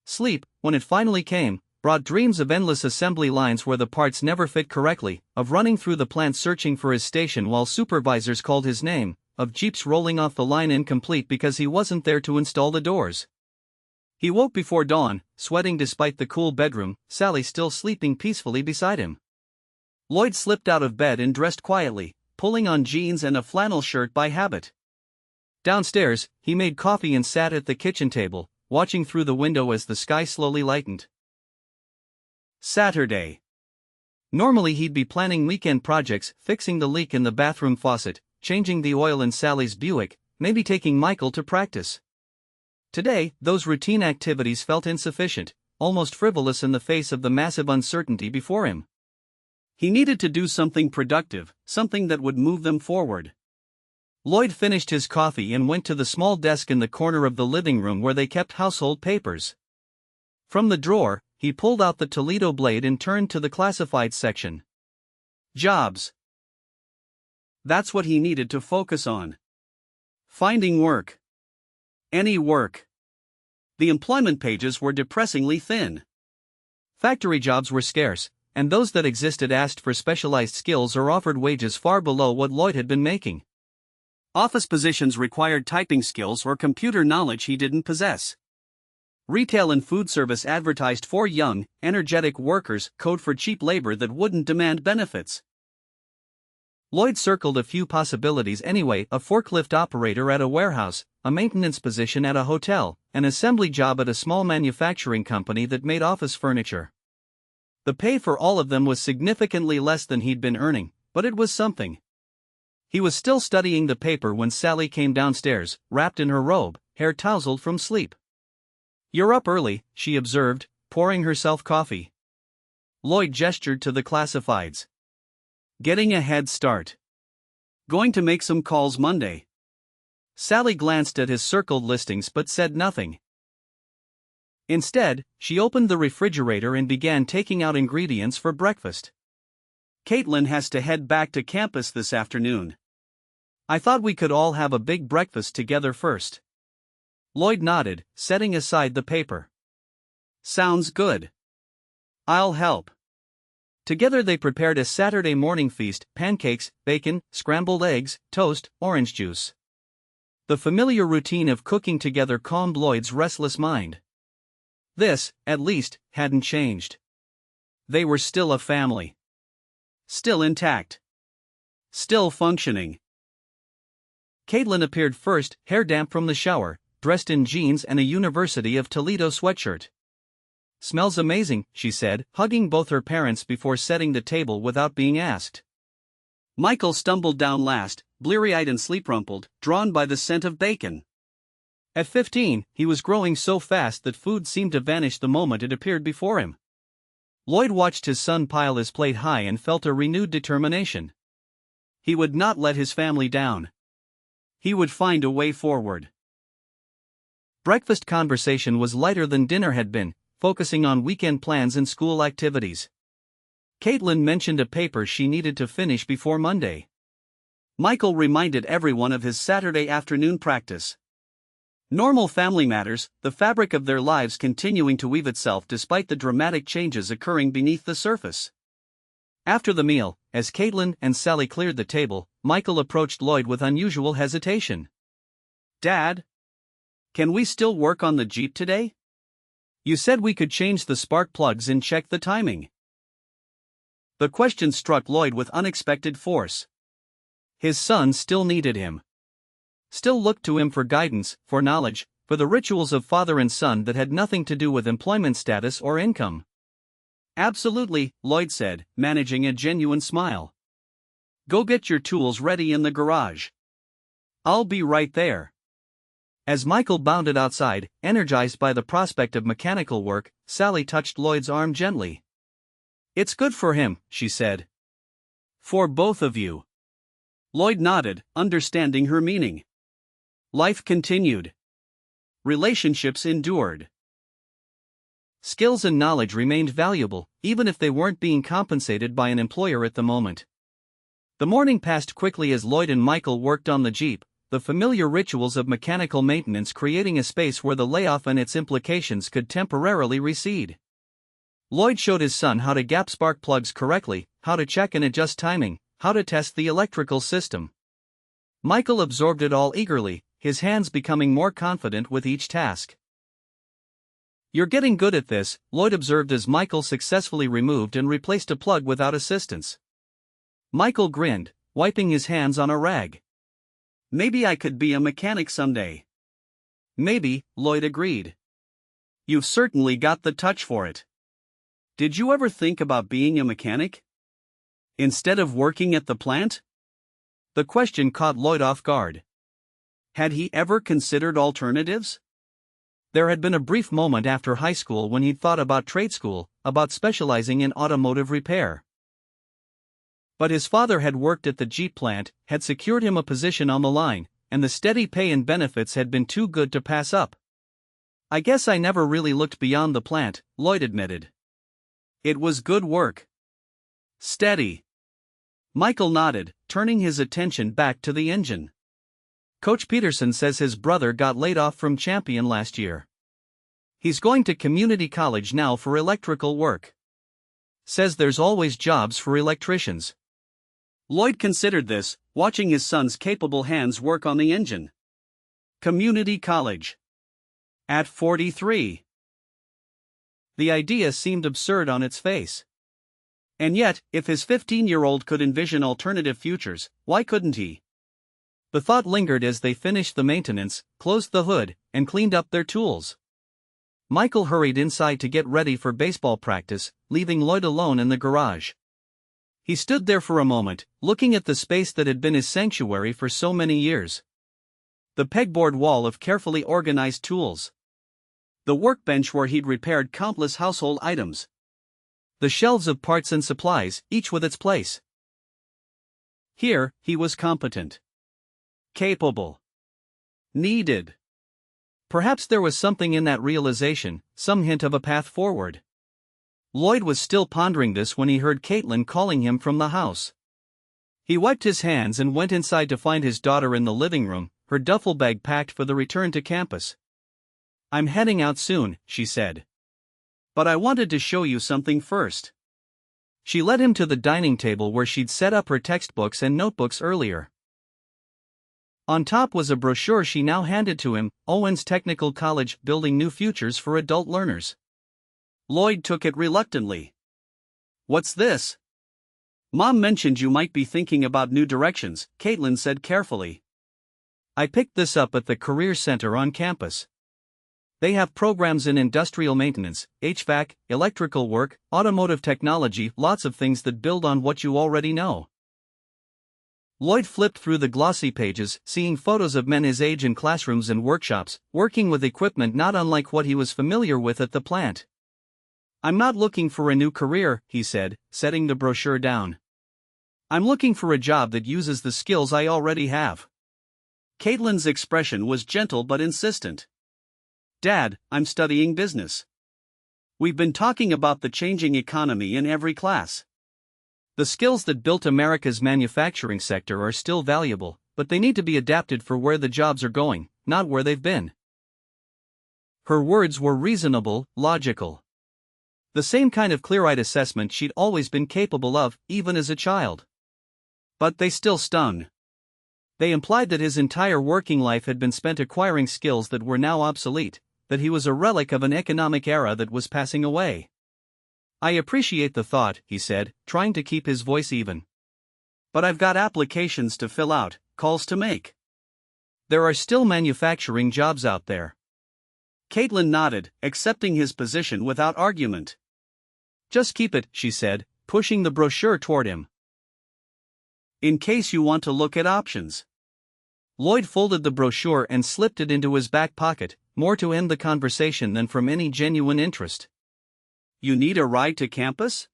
Sleep, when it finally came, brought dreams of endless assembly lines where the parts never fit correctly, of running through the plant searching for his station while supervisors called his name, of Jeeps rolling off the line incomplete because he wasn't there to install the doors. He woke before dawn, sweating despite the cool bedroom, Sally still sleeping peacefully beside him. Lloyd slipped out of bed and dressed quietly, pulling on jeans and a flannel shirt by habit. Downstairs, he made coffee and sat at the kitchen table, watching through the window as the sky slowly lightened. Saturday. Normally he'd be planning weekend projects, fixing the leak in the bathroom faucet, changing the oil in Sally's Buick, maybe taking Michael to practice. Today, those routine activities felt insufficient, almost frivolous in the face of the massive uncertainty before him. He needed to do something productive, something that would move them forward. Lloyd finished his coffee and went to the small desk in the corner of the living room where they kept household papers. From the drawer, he pulled out the Toledo blade and turned to the classified section. Jobs. That's what he needed to focus on. Finding work. Any work. The employment pages were depressingly thin. Factory jobs were scarce, and those that existed asked for specialized skills or offered wages far below what Lloyd had been making. Office positions required typing skills or computer knowledge he didn't possess. Retail and food service advertised for young, energetic workers, code for cheap labor that wouldn't demand benefits. Lloyd circled a few possibilities anyway: a forklift operator at a warehouse, a maintenance position at a hotel, an assembly job at a small manufacturing company that made office furniture. The pay for all of them was significantly less than he'd been earning, but it was something. He was still studying the paper when Sally came downstairs, wrapped in her robe, hair tousled from sleep. "You're up early," she observed, pouring herself coffee. Lloyd gestured to the classifieds. "Getting a head start. Going to make some calls Monday." Sally glanced at his circled listings but said nothing. Instead, she opened the refrigerator and began taking out ingredients for breakfast. "Caitlin has to head back to campus this afternoon. I thought we could all have a big breakfast together first." Lloyd nodded, setting aside the paper. "Sounds good. I'll help." Together they prepared a Saturday morning feast: pancakes, bacon, scrambled eggs, toast, orange juice. The familiar routine of cooking together calmed Lloyd's restless mind. This, at least, hadn't changed. They were still a family. Still intact. Still functioning. Caitlin appeared first, hair damp from the shower, dressed in jeans and a University of Toledo sweatshirt. "Smells amazing," she said, hugging both her parents before setting the table without being asked. Michael stumbled down last, bleary-eyed and sleep-rumpled, drawn by the scent of bacon. At 15, he was growing so fast that food seemed to vanish the moment it appeared before him. Lloyd watched his son pile his plate high and felt a renewed determination. He would not let his family down. He would find a way forward. Breakfast conversation was lighter than dinner had been, focusing on weekend plans and school activities. Caitlin mentioned a paper she needed to finish before Monday. Michael reminded everyone of his Saturday afternoon practice. Normal family matters, the fabric of their lives continuing to weave itself despite the dramatic changes occurring beneath the surface. After the meal, as Caitlin and Sally cleared the table, Michael approached Lloyd with unusual hesitation. "Dad? Can we still work on the Jeep today? You said we could change the spark plugs and check the timing." The question struck Lloyd with unexpected force. His son still needed him. Still looked to him for guidance, for knowledge, for the rituals of father and son that had nothing to do with employment status or income. "Absolutely," Lloyd said, managing a genuine smile. "Go get your tools ready in the garage. I'll be right there." As Michael bounded outside, energized by the prospect of mechanical work, Sally touched Lloyd's arm gently. "It's good for him," she said. "For both of you." Lloyd nodded, understanding her meaning. Life continued. Relationships endured. Skills and knowledge remained valuable, even if they weren't being compensated by an employer at the moment. The morning passed quickly as Lloyd and Michael worked on the Jeep, the familiar rituals of mechanical maintenance creating a space where the layoff and its implications could temporarily recede. Lloyd showed his son how to gap spark plugs correctly, how to check and adjust timing, how to test the electrical system. Michael absorbed it all eagerly, his hands becoming more confident with each task. "You're getting good at this," Lloyd observed as Michael successfully removed and replaced a plug without assistance. Michael grinned, wiping his hands on a rag. "Maybe I could be a mechanic someday." "Maybe," Lloyd agreed. "You've certainly got the touch for it. Did you ever think about being a mechanic? Instead of working at the plant?" The question caught Lloyd off guard. Had he ever considered alternatives? There had been a brief moment after high school when he'd thought about trade school, about specializing in automotive repair. But his father had worked at the Jeep plant, had secured him a position on the line, and the steady pay and benefits had been too good to pass up. "I guess I never really looked beyond the plant," Lloyd admitted. "It was good work. Steady." Michael nodded, turning his attention back to the engine. "Coach Peterson says his brother got laid off from Champion last year. He's going to community college now for electrical work. Says there's always jobs for electricians." Lloyd considered this, watching his son's capable hands work on the engine. Community college. At 43. The idea seemed absurd on its face. And yet, if his 15-year-old could envision alternative futures, why couldn't he? The thought lingered as they finished the maintenance, closed the hood, and cleaned up their tools. Michael hurried inside to get ready for baseball practice, leaving Lloyd alone in the garage. He stood there for a moment, looking at the space that had been his sanctuary for so many years. The pegboard wall of carefully organized tools. The workbench where he'd repaired countless household items. The shelves of parts and supplies, each with its place. Here, he was competent. Capable. Needed. Perhaps there was something in that realization, some hint of a path forward. Lloyd was still pondering this when he heard Caitlin calling him from the house. He wiped his hands and went inside to find his daughter in the living room, her duffel bag packed for the return to campus. "I'm heading out soon," she said. "But I wanted to show you something first." She led him to the dining table where she'd set up her textbooks and notebooks earlier. On top was a brochure she now handed to him, Owens Technical College, Building New Futures for Adult Learners. Lloyd took it reluctantly. "What's this?" "Mom mentioned you might be thinking about new directions," Caitlin said carefully. "I picked this up at the Career Center on campus. They have programs in industrial maintenance, HVAC, electrical work, automotive technology, lots of things that build on what you already know." Lloyd flipped through the glossy pages, seeing photos of men his age in classrooms and workshops, working with equipment not unlike what he was familiar with at the plant. "I'm not looking for a new career," he said, setting the brochure down. "I'm looking for a job that uses the skills I already have." Caitlin's expression was gentle but insistent. "Dad, I'm studying business. We've been talking about the changing economy in every class. The skills that built America's manufacturing sector are still valuable, but they need to be adapted for where the jobs are going, not where they've been." Her words were reasonable, logical. The same kind of clear-eyed assessment she'd always been capable of, even as a child. But they still stung. They implied that his entire working life had been spent acquiring skills that were now obsolete, that he was a relic of an economic era that was passing away. "I appreciate the thought," he said, trying to keep his voice even. "But I've got applications to fill out, calls to make. There are still manufacturing jobs out there." Caitlin nodded, accepting his position without argument. "Just keep it," she said, pushing the brochure toward him. "In case you want to look at options." Lloyd folded the brochure and slipped it into his back pocket, more to end the conversation than from any genuine interest. "You need a ride to campus?"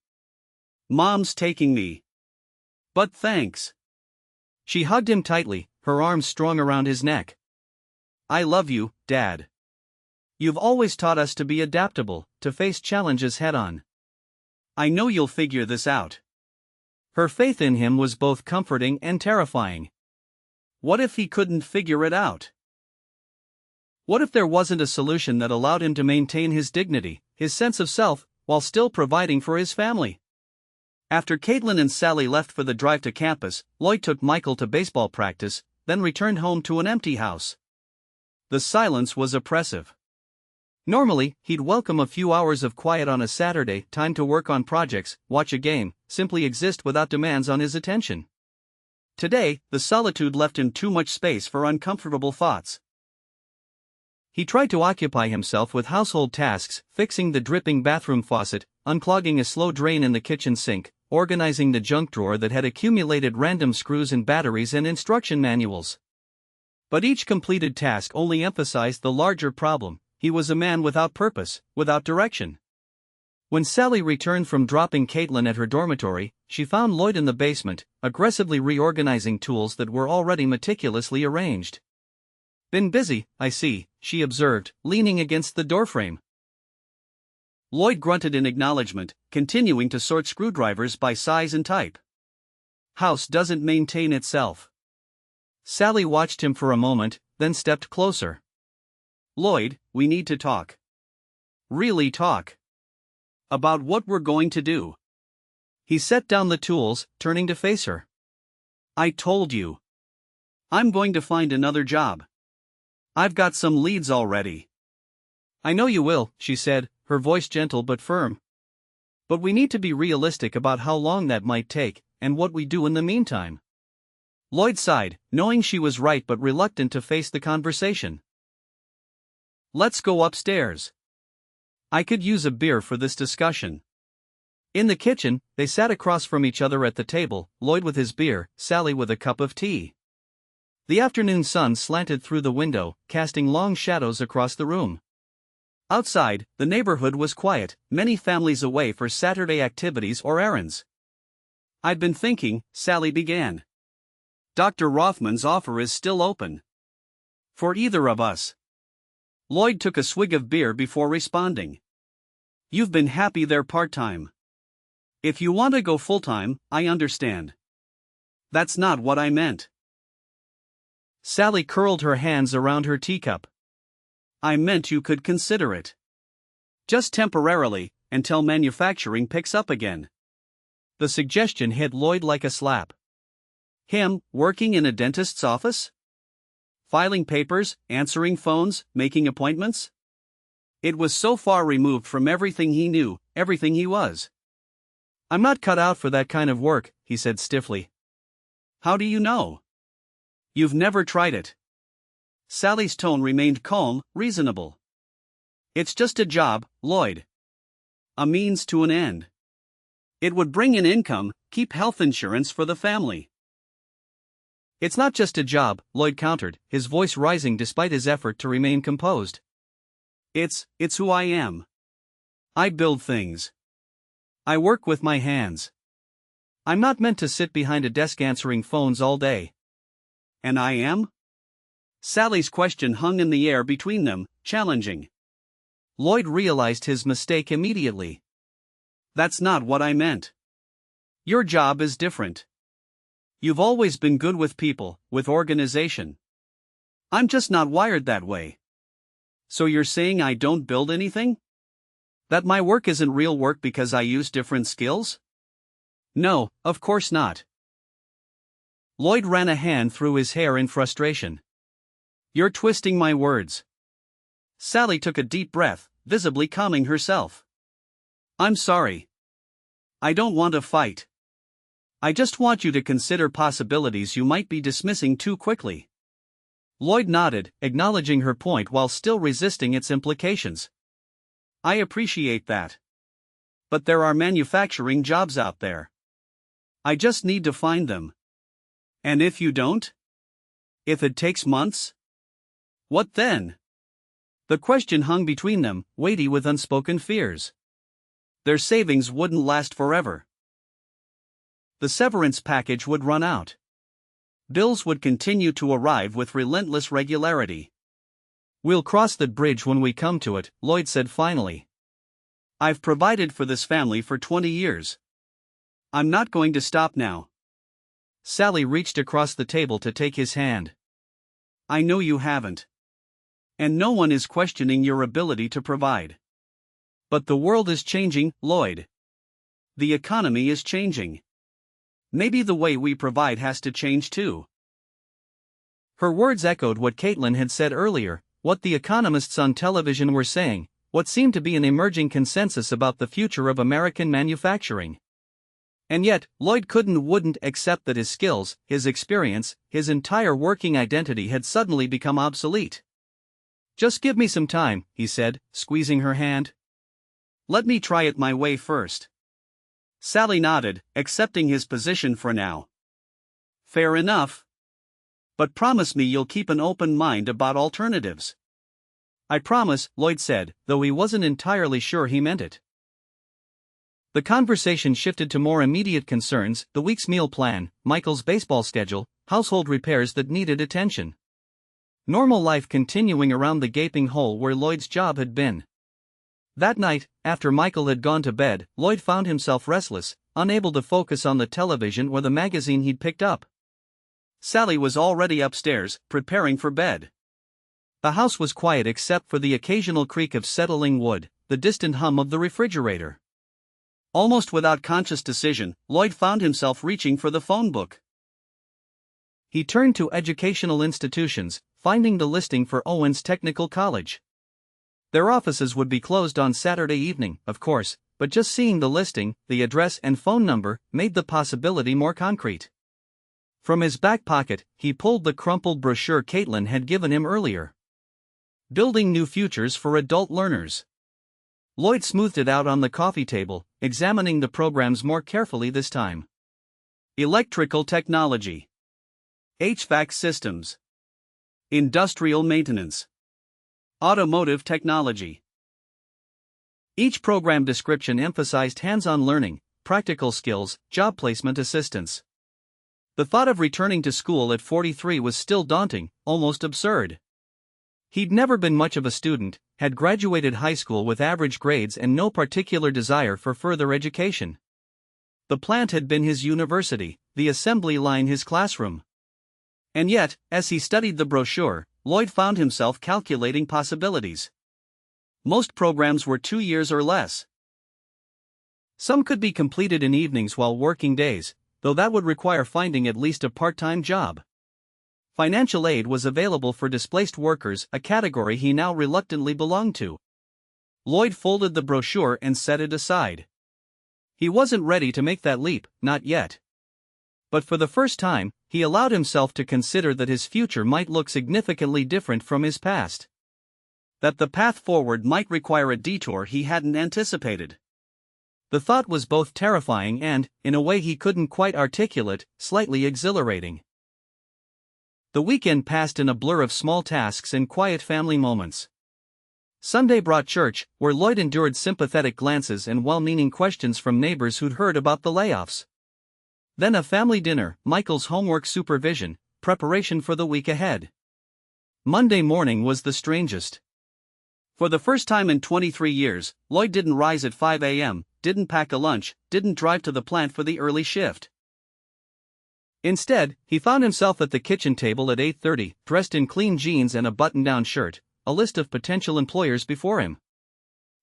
"Mom's taking me. But thanks." She hugged him tightly, her arms strung around his neck. "I love you, Dad. You've always taught us to be adaptable, to face challenges head-on. I know you'll figure this out." Her faith in him was both comforting and terrifying. What if he couldn't figure it out? What if there wasn't a solution that allowed him to maintain his dignity, his sense of self, while still providing for his family? After Caitlin and Sally left for the drive to campus, Lloyd took Michael to baseball practice, then returned home to an empty house. The silence was oppressive. Normally, he'd welcome a few hours of quiet on a Saturday, time to work on projects, watch a game, simply exist without demands on his attention. Today, the solitude left him too much space for uncomfortable thoughts. He tried to occupy himself with household tasks, fixing the dripping bathroom faucet, unclogging a slow drain in the kitchen sink, organizing the junk drawer that had accumulated random screws and batteries and instruction manuals. But each completed task only emphasized the larger problem: he was a man without purpose, without direction. When Sally returned from dropping Caitlin at her dormitory, she found Lloyd in the basement, aggressively reorganizing tools that were already meticulously arranged. "Been busy, I see," she observed, leaning against the doorframe. Lloyd grunted in acknowledgement, continuing to sort screwdrivers by size and type. "House doesn't maintain itself." Sally watched him for a moment, then stepped closer. "Lloyd, we need to talk. Really talk. About what we're going to do." He set down the tools, turning to face her. "I told you. I'm going to find another job. I've got some leads already." "I know you will," she said, her voice gentle but firm. "But we need to be realistic about how long that might take, and what we do in the meantime." Lloyd sighed, knowing she was right but reluctant to face the conversation. "Let's go upstairs. I could use a beer for this discussion." In the kitchen, they sat across from each other at the table, Lloyd with his beer, Sally with a cup of tea. The afternoon sun slanted through the window, casting long shadows across the room. Outside, the neighborhood was quiet, many families away for Saturday activities or errands. "I've been thinking," Sally began. "Dr. Rothman's offer is still open. For either of us." Lloyd took a swig of beer before responding. "You've been happy there part-time. If you want to go full-time, I understand. That's not what I meant." Sally curled her hands around her teacup. "I meant you could consider it. Just temporarily, until manufacturing picks up again." The suggestion hit Lloyd like a slap. Him, working in a dentist's office? Filing papers, answering phones, making appointments? It was so far removed from everything he knew, everything he was. "I'm not cut out for that kind of work," he said stiffly. "How do you know? You've never tried it." Sally's tone remained calm, reasonable. "It's just a job, Lloyd. A means to an end. It would bring in income, keep health insurance for the family." It's not just a job, Lloyd countered, his voice rising despite his effort to remain composed. It's who I am. I build things. I work with my hands. I'm not meant to sit behind a desk answering phones all day. And I am? Sally's question hung in the air between them, challenging. Lloyd realized his mistake immediately. That's not what I meant. Your job is different. You've always been good with people, with organization. I'm just not wired that way. So you're saying I don't build anything? That my work isn't real work because I use different skills? No, of course not. Lloyd ran a hand through his hair in frustration. You're twisting my words. Sally took a deep breath, visibly calming herself. I'm sorry. I don't want to fight. I just want you to consider possibilities you might be dismissing too quickly. Lloyd nodded, acknowledging her point while still resisting its implications. I appreciate that. But there are manufacturing jobs out there. I just need to find them. And if you don't? If it takes months? What then? The question hung between them, weighty with unspoken fears. Their savings wouldn't last forever. The severance package would run out. Bills would continue to arrive with relentless regularity. We'll cross that bridge when we come to it, Lloyd said finally. I've provided for this family for 20 years. I'm not going to stop now. Sally reached across the table to take his hand. I know you haven't. And no one is questioning your ability to provide. But the world is changing, Lloyd. The economy is changing. Maybe the way we provide has to change too. Her words echoed what Caitlin had said earlier, what the economists on television were saying, what seemed to be an emerging consensus about the future of American manufacturing. And yet, Lloyd wouldn't accept that his skills, his experience, his entire working identity had suddenly become obsolete. Just give me some time, he said, squeezing her hand. Let me try it my way first. Sally nodded, accepting his position for now. Fair enough. But promise me you'll keep an open mind about alternatives. I promise, Lloyd said, though he wasn't entirely sure he meant it. The conversation shifted to more immediate concerns, the week's meal plan, Michael's baseball schedule, household repairs that needed attention. Normal life continuing around the gaping hole where Lloyd's job had been. That night, after Michael had gone to bed, Lloyd found himself restless, unable to focus on the television or the magazine he'd picked up. Sally was already upstairs, preparing for bed. The house was quiet except for the occasional creak of settling wood, the distant hum of the refrigerator. Almost without conscious decision, Lloyd found himself reaching for the phone book. He turned to educational institutions, finding the listing for Owens Technical College. Their offices would be closed on Saturday evening, of course, but just seeing the listing, the address and phone number, made the possibility more concrete. From his back pocket, he pulled the crumpled brochure Caitlin had given him earlier. Building New Futures for Adult Learners. Lloyd smoothed it out on the coffee table, examining the programs more carefully this time. Electrical technology. HVAC systems. Industrial maintenance. Automotive technology. Each program description emphasized hands-on learning, practical skills, job placement assistance. The thought of returning to school at 43 was still daunting, almost absurd. He'd never been much of a student, had graduated high school with average grades and no particular desire for further education. The plant had been his university, the assembly line his classroom. And yet, as he studied the brochure, Lloyd found himself calculating possibilities. Most programs were 2 years or less. Some could be completed in evenings while working days, though that would require finding at least a part-time job. Financial aid was available for displaced workers, a category he now reluctantly belonged to. Lloyd folded the brochure and set it aside. He wasn't ready to make that leap, not yet. But for the first time, he allowed himself to consider that his future might look significantly different from his past. That the path forward might require a detour he hadn't anticipated. The thought was both terrifying and, in a way he couldn't quite articulate, slightly exhilarating. The weekend passed in a blur of small tasks and quiet family moments. Sunday brought church, where Lloyd endured sympathetic glances and well-meaning questions from neighbors who'd heard about the layoffs. Then a family dinner, Michael's homework supervision, preparation for the week ahead. Monday morning was the strangest. For the first time in 23 years, Lloyd didn't rise at 5 a.m., didn't pack a lunch, didn't drive to the plant for the early shift. Instead, he found himself at the kitchen table at 8:30, dressed in clean jeans and a button-down shirt, a list of potential employers before him.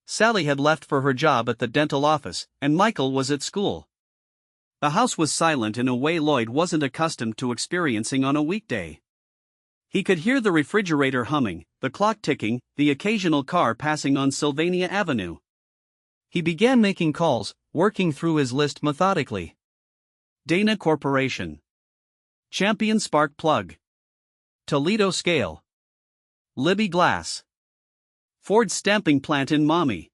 Sally had left for her job at the dental office, and Michael was at school. The house was silent in a way Lloyd wasn't accustomed to experiencing on a weekday. He could hear the refrigerator humming, the clock ticking, the occasional car passing on Sylvania Avenue. He began making calls, working through his list methodically. Dana Corporation. Champion Spark Plug. Toledo Scale. Libby Glass. Ford Stamping Plant in Maumee.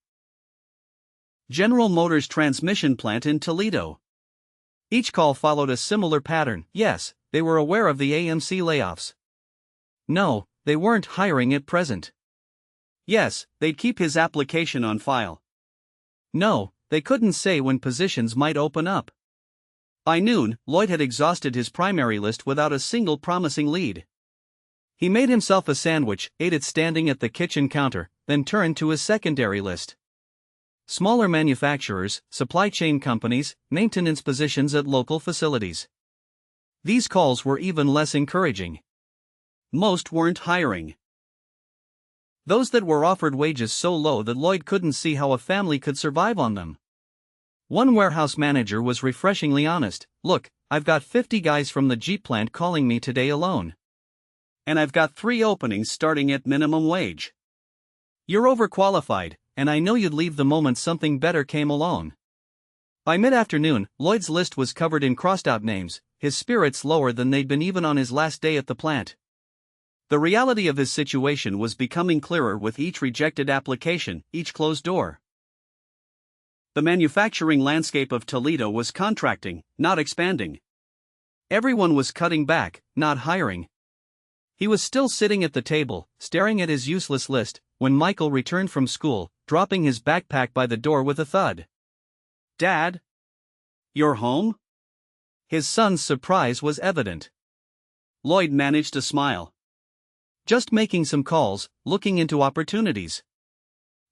General Motors Transmission Plant in Toledo. Each call followed a similar pattern. Yes, they were aware of the AMC layoffs. No, they weren't hiring at present. Yes, they'd keep his application on file. No, they couldn't say when positions might open up. By noon, Lloyd had exhausted his primary list without a single promising lead. He made himself a sandwich, ate it standing at the kitchen counter, then turned to his secondary list. Smaller manufacturers, supply chain companies, maintenance positions at local facilities. These calls were even less encouraging. Most weren't hiring. Those that were offered wages so low that Lloyd couldn't see how a family could survive on them. One warehouse manager was refreshingly honest. Look, I've got 50 guys from the Jeep plant calling me today alone. And I've got 3 openings starting at minimum wage. You're overqualified, and I know you'd leave the moment something better came along. By mid-afternoon, Lloyd's list was covered in crossed-out names, his spirits lower than they'd been even on his last day at the plant. The reality of his situation was becoming clearer with each rejected application, each closed door. The manufacturing landscape of Toledo was contracting, not expanding. Everyone was cutting back, not hiring. He was still sitting at the table, staring at his useless list, when Michael returned from school, dropping his backpack by the door with a thud. "Dad? You're home?" His son's surprise was evident. Lloyd managed to smile. "Just making some calls, looking into opportunities."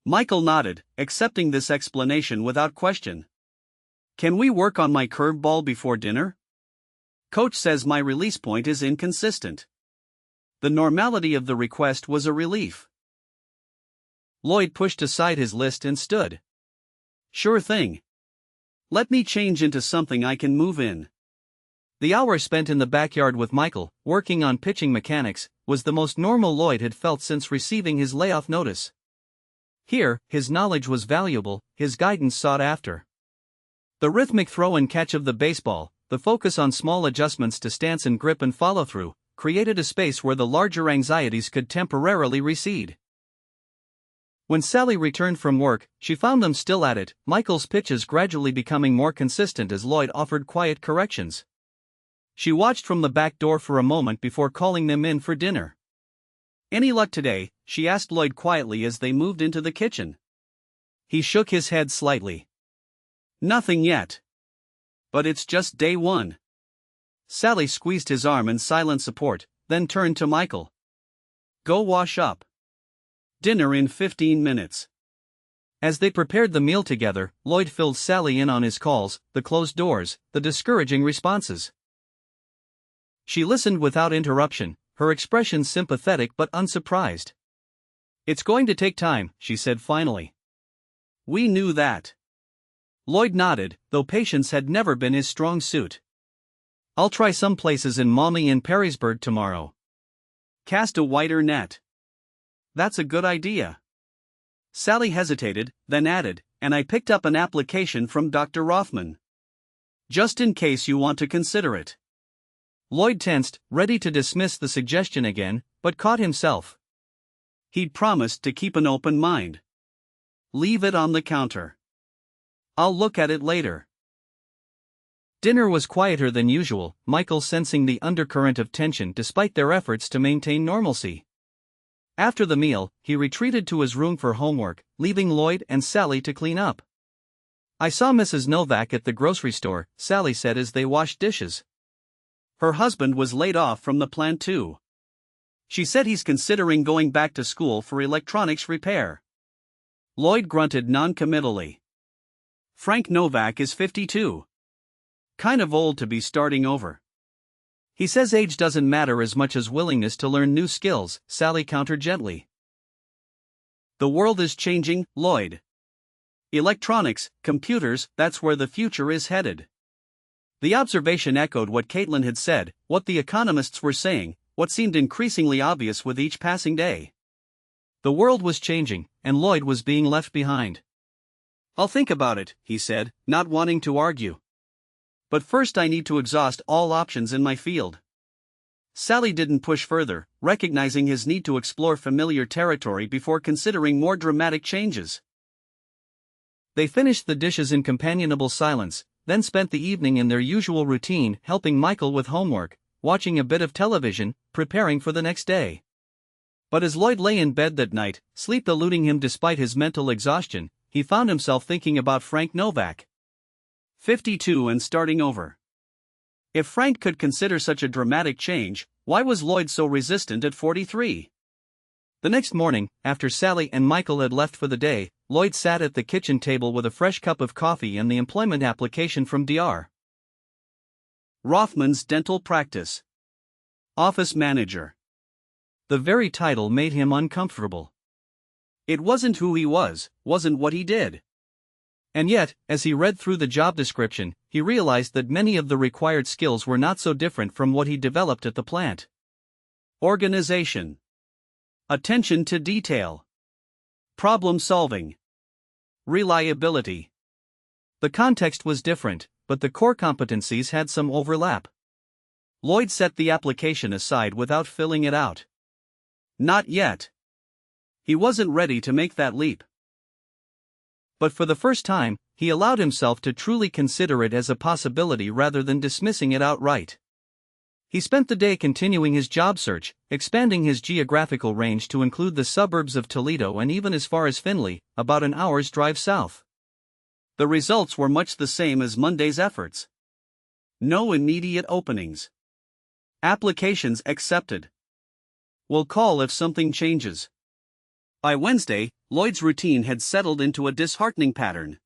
Michael nodded, accepting this explanation without question. "Can we work on my curveball before dinner? Coach says my release point is inconsistent." The normality of the request was a relief. Lloyd pushed aside his list and stood. "Sure thing. Let me change into something I can move in." The hour spent in the backyard with Michael, working on pitching mechanics, was the most normal Lloyd had felt since receiving his layoff notice. Here, his knowledge was valuable, his guidance sought after. The rhythmic throw and catch of the baseball, the focus on small adjustments to stance and grip and follow-through, created a space where the larger anxieties could temporarily recede. When Sally returned from work, she found them still at it, Michael's pitches gradually becoming more consistent as Lloyd offered quiet corrections. She watched from the back door for a moment before calling them in for dinner. "Any luck today?" she asked Lloyd quietly as they moved into the kitchen. He shook his head slightly. "Nothing yet. But it's just day one." Sally squeezed his arm in silent support, then turned to Michael. "Go wash up. Dinner in 15 minutes. As they prepared the meal together, Lloyd filled Sally in on his calls, the closed doors, the discouraging responses. She listened without interruption, her expression sympathetic but unsurprised. "It's going to take time," she said finally. "We knew that." Lloyd nodded, though patience had never been his strong suit. "I'll try some places in Maumee and Perrysburg tomorrow. Cast a wider net." "That's a good idea." Sally hesitated, then added, "And I picked up an application from Dr. Rothman. Just in case you want to consider it." Lloyd tensed, ready to dismiss the suggestion again, but caught himself. He'd promised to keep an open mind. "Leave it on the counter. I'll look at it later." Dinner was quieter than usual, Michael sensing the undercurrent of tension despite their efforts to maintain normalcy. After the meal, he retreated to his room for homework, leaving Lloyd and Sally to clean up. "I saw Mrs. Novak at the grocery store," Sally said as they washed dishes. Her husband was laid off from the plant too. She said he's considering going back to school for electronics repair. Lloyd grunted non-committally. Frank Novak is 52. Kind of old to be starting over. "He says age doesn't matter as much as willingness to learn new skills," Sally countered gently. "The world is changing, Lloyd. Electronics, computers, that's where the future is headed." The observation echoed what Caitlin had said, what the economists were saying, what seemed increasingly obvious with each passing day. The world was changing, and Lloyd was being left behind. "I'll think about it," he said, not wanting to argue. "But first I need to exhaust all options in my field." Sally didn't push further, recognizing his need to explore familiar territory before considering more dramatic changes. They finished the dishes in companionable silence, then spent the evening in their usual routine, helping Michael with homework, watching a bit of television, preparing for the next day. But as Lloyd lay in bed that night, sleep eluding him despite his mental exhaustion, he found himself thinking about Frank Novak. 52 and starting over. If Frank could consider such a dramatic change, why was Lloyd so resistant at 43? The next morning, after Sally and Michael had left for the day, Lloyd sat at the kitchen table with a fresh cup of coffee and the employment application from Dr. Rothman's dental practice. Office manager. The very title made him uncomfortable. It wasn't who he was, wasn't what he did. And yet, as he read through the job description, he realized that many of the required skills were not so different from what he developed at the plant. Organization. Attention to detail. Problem solving. Reliability. The context was different, but the core competencies had some overlap. Lloyd set the application aside without filling it out. Not yet. He wasn't ready to make that leap. But for the first time, he allowed himself to truly consider it as a possibility rather than dismissing it outright. He spent the day continuing his job search, expanding his geographical range to include the suburbs of Toledo and even as far as Findlay, about an hour's drive south. The results were much the same as Monday's efforts. No immediate openings. Applications accepted. We'll call if something changes. By Wednesday, Lloyd's routine had settled into a disheartening pattern.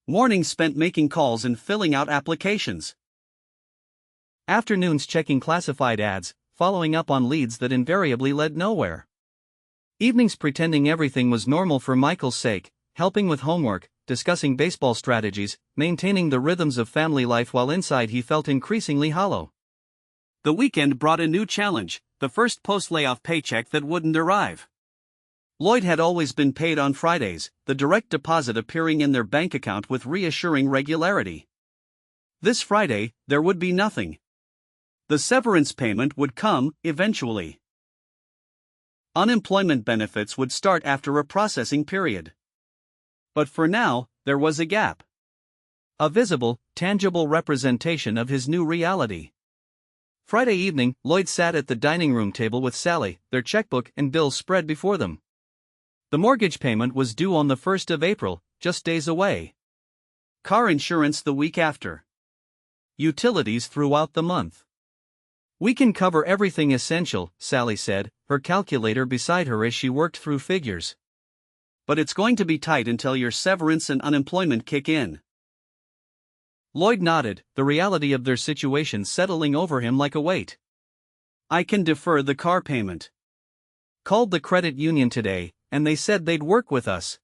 Mornings spent making calls and filling out applications. Afternoons checking classified ads, following up on leads that invariably led nowhere. Evenings pretending everything was normal for Michael's sake, helping with homework, discussing baseball strategies, maintaining the rhythms of family life while inside he felt increasingly hollow. The weekend brought a new challenge, the first post-layoff paycheck that wouldn't arrive. Lloyd had always been paid on Fridays, the direct deposit appearing in their bank account with reassuring regularity. This Friday, there would be nothing. The severance payment would come, eventually. Unemployment benefits would start after a processing period. But for now, there was a gap. A visible, tangible representation of his new reality. Friday evening, Lloyd sat at the dining room table with Sally, their checkbook and bills spread before them. The mortgage payment was due on the 1st of April, just days away. Car insurance the week after. Utilities throughout the month. "We can cover everything essential," Sally said, her calculator beside her as she worked through figures. "But it's going to be tight until your severance and unemployment kick in." Lloyd nodded, the reality of their situation settling over him like a weight. "I can defer the car payment. Called the credit union today, and they said they'd work with us."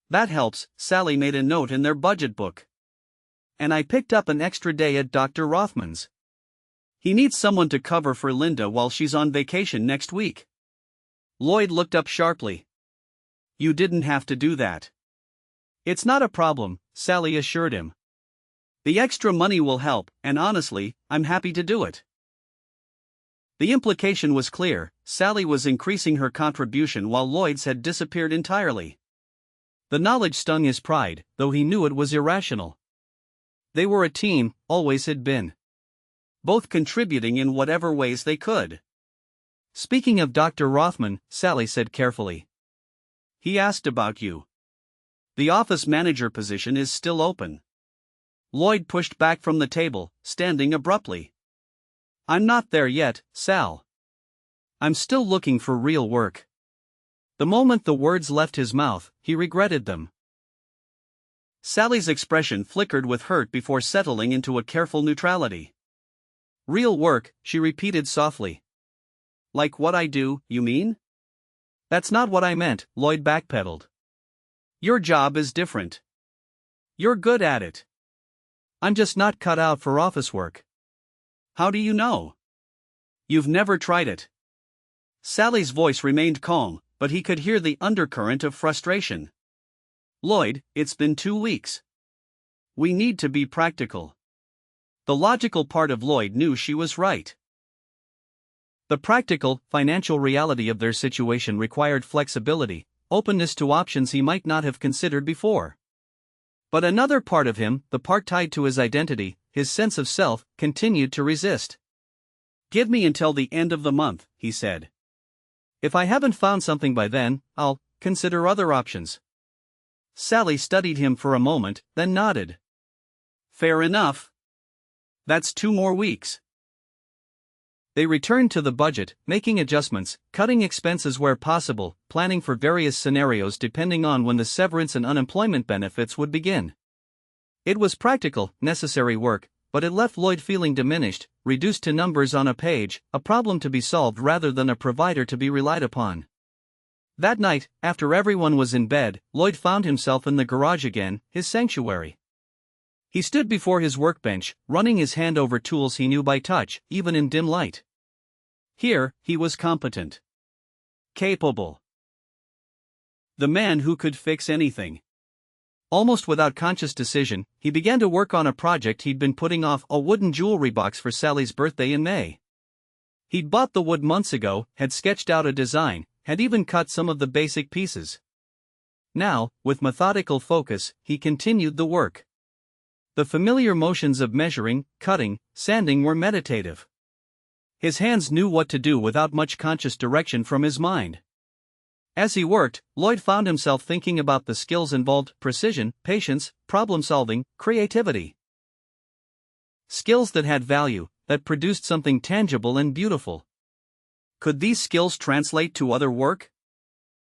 "That helps," Sally made a note in their budget book. "And I picked up an extra day at Dr. Rothman's. He needs someone to cover for Linda while she's on vacation next week." Lloyd looked up sharply. "You didn't have to do that." "It's not a problem," Sally assured him. "The extra money will help, and honestly, I'm happy to do it." The implication was clear, Sally was increasing her contribution while Lloyd's had disappeared entirely. The knowledge stung his pride, though he knew it was irrational. They were a team, always had been. Both contributing in whatever ways they could. Speaking of Dr. Rothman, Sally said carefully. He asked about you. The office manager position is still open. Lloyd pushed back from the table, standing abruptly. I'm not there yet, Sal. I'm still looking for real work. The moment the words left his mouth, he regretted them. Sally's expression flickered with hurt before settling into a careful neutrality. Real work, she repeated softly. Like what I do, you mean? That's not what I meant, Lloyd backpedaled. Your job is different. You're good at it. I'm just not cut out for office work. How do you know? You've never tried it. Sally's voice remained calm, but he could hear the undercurrent of frustration. Lloyd, it's been 2 weeks. We need to be practical. The logical part of Lloyd knew she was right. The practical, financial reality of their situation required flexibility, openness to options he might not have considered before. But another part of him, the part tied to his identity, his sense of self, continued to resist. Give me until the end of the month, he said. If I haven't found something by then, I'll consider other options. Sally studied him for a moment, then nodded. Fair enough. That's 2 more weeks. They returned to the budget, making adjustments, cutting expenses where possible, planning for various scenarios depending on when the severance and unemployment benefits would begin. It was practical, necessary work, but it left Lloyd feeling diminished, reduced to numbers on a page, a problem to be solved rather than a provider to be relied upon. That night, after everyone was in bed, Lloyd found himself in the garage again, his sanctuary. He stood before his workbench, running his hand over tools he knew by touch, even in dim light. Here, he was competent. Capable. The man who could fix anything. Almost without conscious decision, he began to work on a project he'd been putting off, a wooden jewelry box for Sally's birthday in May. He'd bought the wood months ago, had sketched out a design, had even cut some of the basic pieces. Now, with methodical focus, he continued the work. The familiar motions of measuring, cutting, sanding were meditative. His hands knew what to do without much conscious direction from his mind. As he worked, Lloyd found himself thinking about the skills involved: precision, patience, problem-solving, creativity. Skills that had value, that produced something tangible and beautiful. Could these skills translate to other work?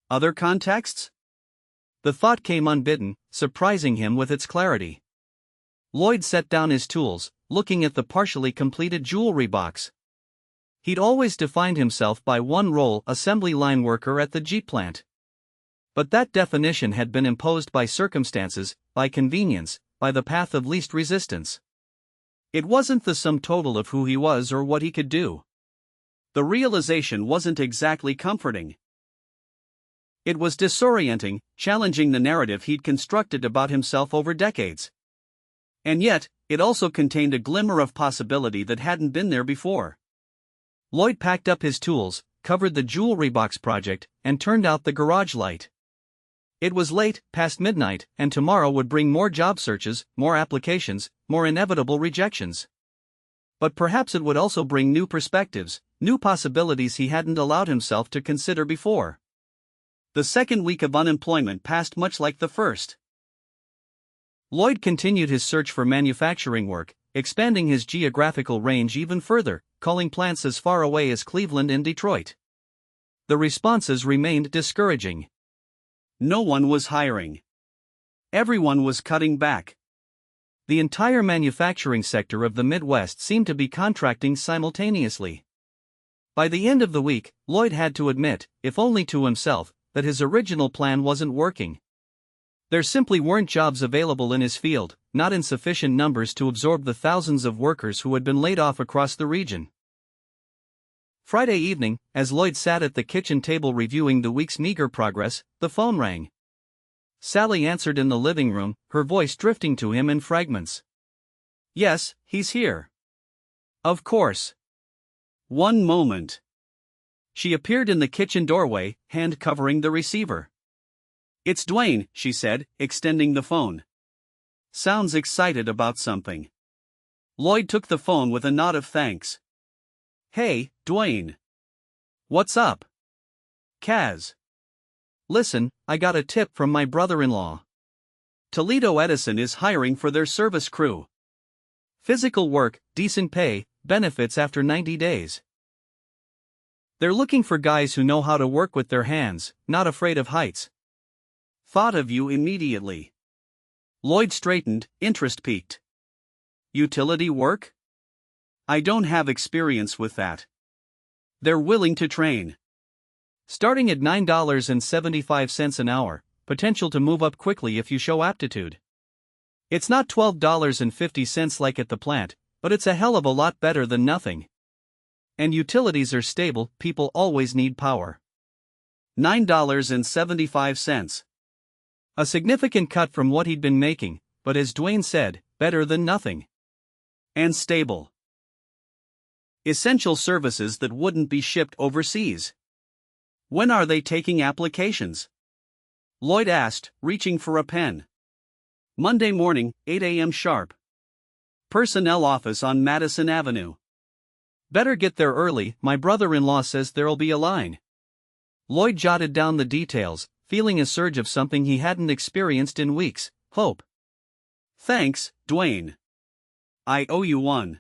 Other contexts? The thought came unbidden, surprising him with its clarity. Lloyd set down his tools, looking at the partially completed jewelry box. He'd always defined himself by one role: assembly line worker at the Jeep plant. But that definition had been imposed by circumstances, by convenience, by the path of least resistance. It wasn't the sum total of who he was or what he could do. The realization wasn't exactly comforting. It was disorienting, challenging the narrative he'd constructed about himself over decades. And yet, it also contained a glimmer of possibility that hadn't been there before. Lloyd packed up his tools, covered the jewelry box project, and turned out the garage light. It was late, past midnight, and tomorrow would bring more job searches, more applications, more inevitable rejections. But perhaps it would also bring new perspectives, new possibilities he hadn't allowed himself to consider before. The second week of unemployment passed much like the first. Lloyd continued his search for manufacturing work, expanding his geographical range even further, calling plants as far away as Cleveland and Detroit. The responses remained discouraging. No one was hiring. Everyone was cutting back. The entire manufacturing sector of the Midwest seemed to be contracting simultaneously. By the end of the week, Lloyd had to admit, if only to himself, that his original plan wasn't working. There simply weren't jobs available in his field, not in sufficient numbers to absorb the thousands of workers who had been laid off across the region. Friday evening, as Lloyd sat at the kitchen table reviewing the week's meager progress, the phone rang. Sally answered in the living room, her voice drifting to him in fragments. Yes, he's here. Of course. One moment. She appeared in the kitchen doorway, hand covering the receiver. It's Dwayne, she said, extending the phone. Sounds excited about something. Lloyd took the phone with a nod of thanks. Hey, Dwayne. What's up? Kaz. Listen, I got a tip from my brother-in-law. Toledo Edison is hiring for their service crew. Physical work, decent pay, benefits after 90 days. They're looking for guys who know how to work with their hands, not afraid of heights. Thought of you immediately. Lloyd straightened, interest peaked. Utility work? I don't have experience with that. They're willing to train. Starting at $9.75 an hour, potential to move up quickly if you show aptitude. It's not $12.50 like at the plant, but it's a hell of a lot better than nothing. And utilities are stable, people always need power. $9.75. A significant cut from what he'd been making, but as Dwayne said, better than nothing. And stable. Essential services that wouldn't be shipped overseas. When are they taking applications? Lloyd asked, reaching for a pen. Monday morning, 8 a.m. sharp. Personnel office on Madison Avenue. Better get there early, my brother-in-law says there'll be a line. Lloyd jotted down the details, feeling a surge of something he hadn't experienced in weeks, hope. Thanks, Dwayne. I owe you one.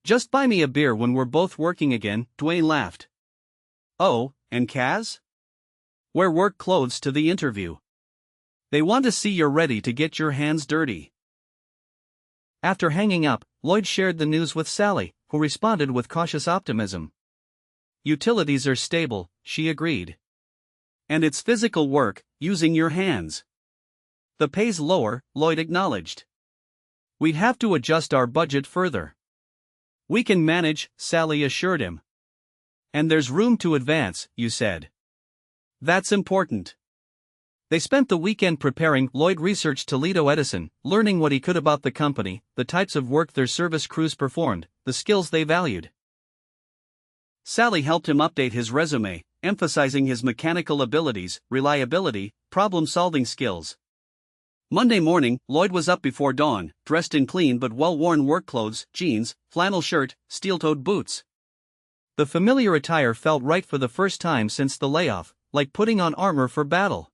Just buy me a beer when we're both working again, Dwayne laughed. Oh, and Kaz? Wear work clothes to the interview. They want to see you're ready to get your hands dirty. After hanging up, Lloyd shared the news with Sally, who responded with cautious optimism. Utilities are stable, she agreed. And it's physical work, using your hands. The pay's lower, Lloyd acknowledged. We'd have to adjust our budget further. We can manage, Sally assured him. And there's room to advance, you said. That's important. They spent the weekend preparing. Lloyd researched Toledo Edison, learning what he could about the company, the types of work their service crews performed, the skills they valued. Sally helped him update his resume, emphasizing his mechanical abilities, reliability, problem-solving skills. Monday morning, Lloyd was up before dawn, dressed in clean but well-worn work clothes, jeans, flannel shirt, steel-toed boots. The familiar attire felt right for the first time since the layoff, like putting on armor for battle.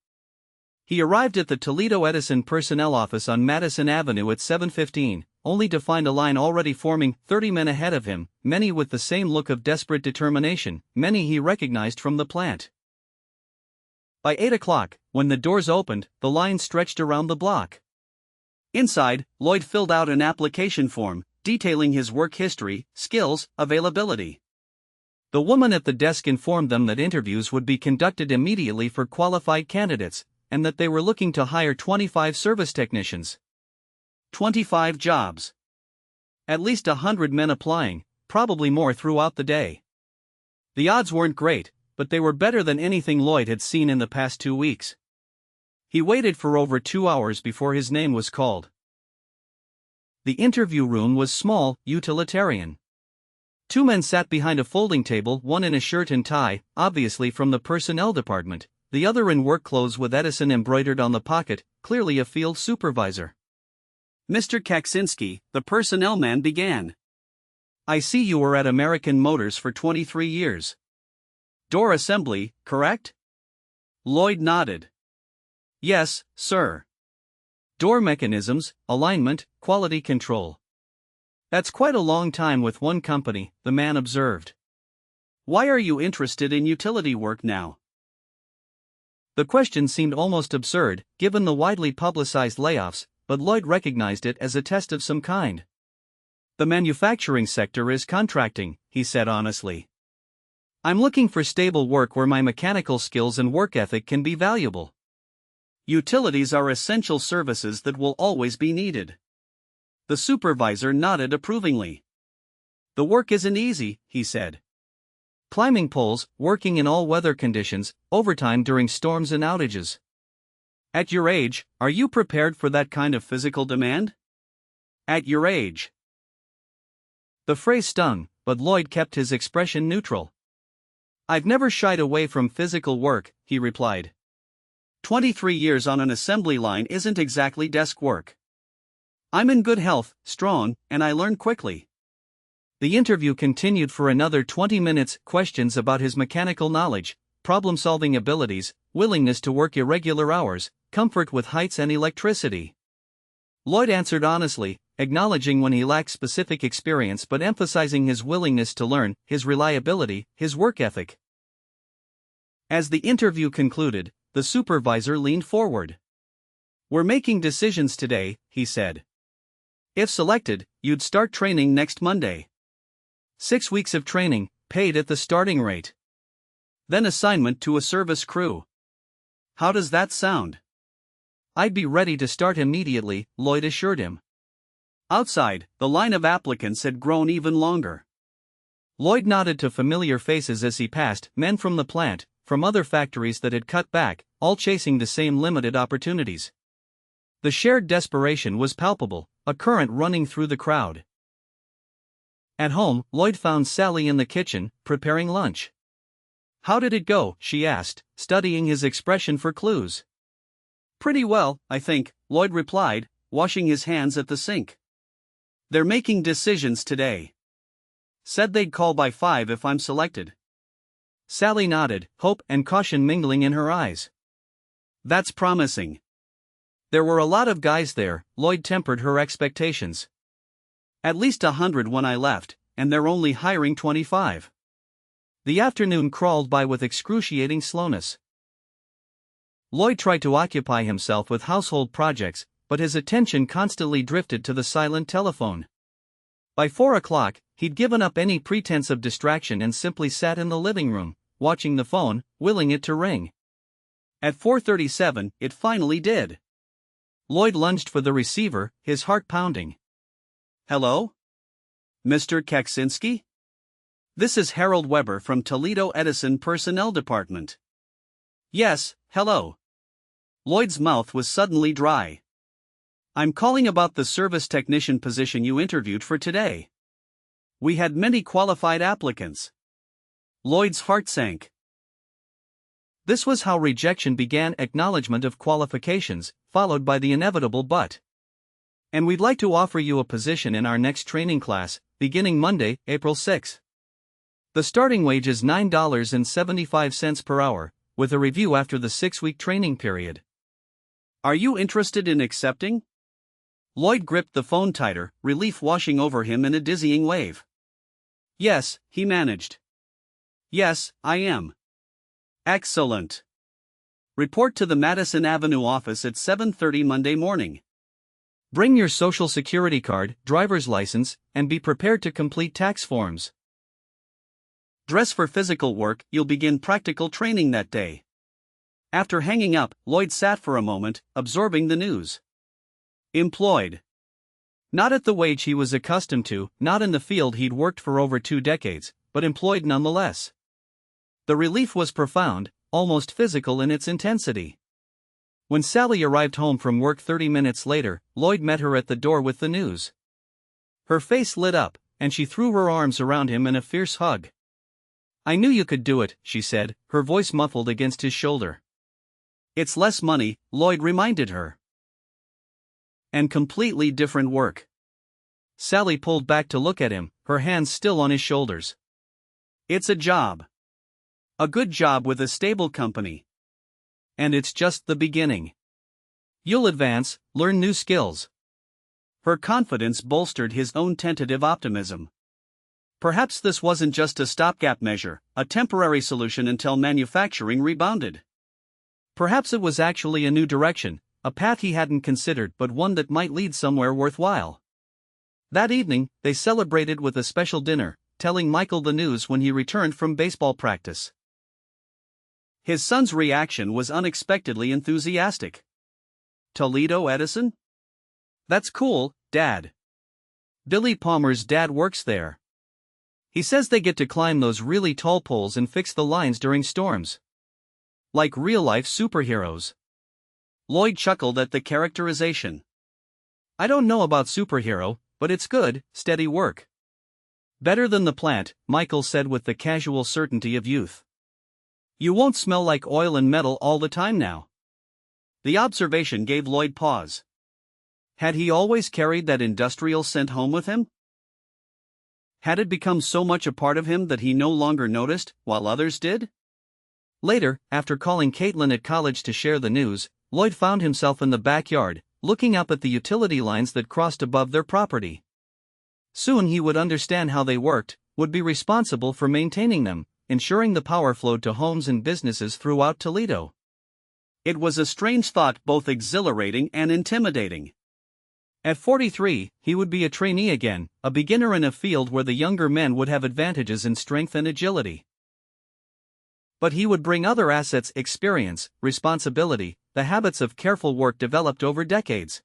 He arrived at the Toledo Edison personnel office on Madison Avenue at 7:15, only to find a line already forming, 30 men ahead of him, many with the same look of desperate determination, many he recognized from the plant. By 8 o'clock, when the doors opened, the line stretched around the block. Inside, Lloyd filled out an application form, detailing his work history, skills, availability. The woman at the desk informed them that interviews would be conducted immediately for qualified candidates, and that they were looking to hire 25 service technicians. 25 jobs. At least 100 men applying, probably more throughout the day. The odds weren't great, but they were better than anything Lloyd had seen in the past 2 weeks. He waited for over 2 hours before his name was called. The interview room was small, utilitarian. 2 men sat behind a folding table, one in a shirt and tie, obviously from the personnel department, the other in work clothes with Edison embroidered on the pocket, clearly a field supervisor. Mr. Kaczinski, the personnel man began. I see you were at American Motors for 23 years. Door assembly, correct? Lloyd nodded. Yes, sir. Door mechanisms, alignment, quality control. That's quite a long time with one company, the man observed. Why are you interested in utility work now? The question seemed almost absurd, given the widely publicized layoffs, but Lloyd recognized it as a test of some kind. The manufacturing sector is contracting, he said honestly. I'm looking for stable work where my mechanical skills and work ethic can be valuable. Utilities are essential services that will always be needed. The supervisor nodded approvingly. The work isn't easy, he said. Climbing poles, working in all weather conditions, overtime during storms and outages. At your age, are you prepared for that kind of physical demand? At your age. The phrase stung, but Lloyd kept his expression neutral. I've never shied away from physical work, he replied. 23 years on an assembly line isn't exactly desk work. I'm in good health, strong, and I learn quickly. The interview continued for another 20 minutes. Questions about his mechanical knowledge, problem-solving abilities, willingness to work irregular hours, comfort with heights and electricity. Lloyd answered honestly, acknowledging when he lacked specific experience but emphasizing his willingness to learn, his reliability, his work ethic. As the interview concluded, the supervisor leaned forward. "We're making decisions today," he said. "If selected, you'd start training next Monday. 6 weeks of training, paid at the starting rate. Then assignment to a service crew. How does that sound?" "I'd be ready to start immediately," Lloyd assured him. Outside, the line of applicants had grown even longer. Lloyd nodded to familiar faces as he passed, men from the plant, from other factories that had cut back, all chasing the same limited opportunities. The shared desperation was palpable, a current running through the crowd. At home, Lloyd found Sally in the kitchen, preparing lunch. "How did it go?" she asked, studying his expression for clues. "Pretty well, I think," Lloyd replied, washing his hands at the sink. "They're making decisions today. Said they'd call by 5 if I'm selected." Sally nodded, hope and caution mingling in her eyes. "That's promising." There were a lot of guys there, Lloyd tempered her expectations. "At least 100 when I left, and they're only hiring 25. The afternoon crawled by with excruciating slowness. Lloyd tried to occupy himself with household projects, but his attention constantly drifted to the silent telephone. By 4 o'clock, he'd given up any pretense of distraction and simply sat in the living room, watching the phone, willing it to ring. At 4:37, it finally did. Lloyd lunged for the receiver, his heart pounding. "Hello? Mr. Kaczinski? This is Harold Weber from Toledo Edison Personnel Department." "Yes, hello." Lloyd's mouth was suddenly dry. "I'm calling about the service technician position you interviewed for today. We had many qualified applicants." Lloyd's heart sank. This was how rejection began: acknowledgement of qualifications, followed by the inevitable "but." "And we'd like to offer you a position in our next training class, beginning Monday, April 6. The starting wage is $9.75 per hour, with a review after the 6-week training period. Are you interested in accepting?" Lloyd gripped the phone tighter, relief washing over him in a dizzying wave. "Yes," he managed. "Yes, I am." "Excellent. Report to the Madison Avenue office at 7:30 Monday morning. Bring your social security card, driver's license, and be prepared to complete tax forms. Dress for physical work. You'll begin practical training that day." After hanging up, Lloyd sat for a moment, absorbing the news. Employed. Not at the wage he was accustomed to, not in the field he'd worked for over 2 decades, but employed nonetheless. The relief was profound, almost physical in its intensity. When Sally arrived home from work 30 minutes later, Lloyd met her at the door with the news. Her face lit up, and she threw her arms around him in a fierce hug. "I knew you could do it," she said, her voice muffled against his shoulder. "It's less money," Lloyd reminded her. "And completely different work." Sally pulled back to look at him, her hands still on his shoulders. "It's a job. A good job with a stable company. And it's just the beginning. You'll advance, learn new skills." Her confidence bolstered his own tentative optimism. Perhaps this wasn't just a stopgap measure, a temporary solution until manufacturing rebounded. Perhaps it was actually a new direction, a path he hadn't considered, but one that might lead somewhere worthwhile. That evening, they celebrated with a special dinner, telling Michael the news when he returned from baseball practice. His son's reaction was unexpectedly enthusiastic. "Toledo Edison? That's cool, Dad. Billy Palmer's dad works there. He says they get to climb those really tall poles and fix the lines during storms. Like real-life superheroes." Lloyd chuckled at the characterization. "I don't know about superhero, but it's good, steady work." "Better than the plant," Michael said with the casual certainty of youth. "You won't smell like oil and metal all the time now." The observation gave Lloyd pause. Had he always carried that industrial scent home with him? Had it become so much a part of him that he no longer noticed, while others did? Later, after calling Caitlin at college to share the news, Lloyd found himself in the backyard, looking up at the utility lines that crossed above their property. Soon he would understand how they worked, would be responsible for maintaining them, ensuring the power flowed to homes and businesses throughout Toledo. It was a strange thought, both exhilarating and intimidating. At 43, he would be a trainee again, a beginner in a field where the younger men would have advantages in strength and agility. But he would bring other assets: experience, responsibility, the habits of careful work developed over decades.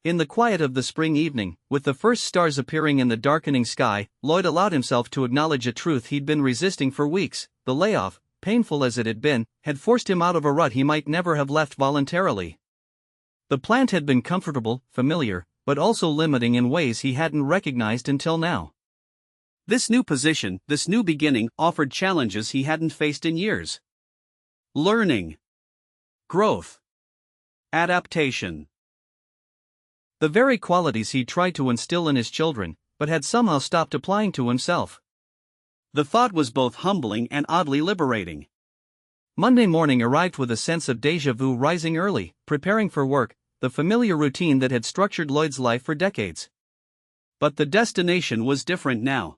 In the quiet of the spring evening, with the first stars appearing in the darkening sky, Lloyd allowed himself to acknowledge a truth he'd been resisting for weeks. The layoff, painful as it had been, had forced him out of a rut he might never have left voluntarily. The plant had been comfortable, familiar, but also limiting in ways he hadn't recognized until now. This new position, this new beginning, offered challenges he hadn't faced in years. Learning, growth, adaptation. The very qualities he tried to instill in his children, but had somehow stopped applying to himself. The thought was both humbling and oddly liberating. Monday morning arrived with a sense of déjà vu. Rising early, preparing for work, the familiar routine that had structured Lloyd's life for decades. But the destination was different now.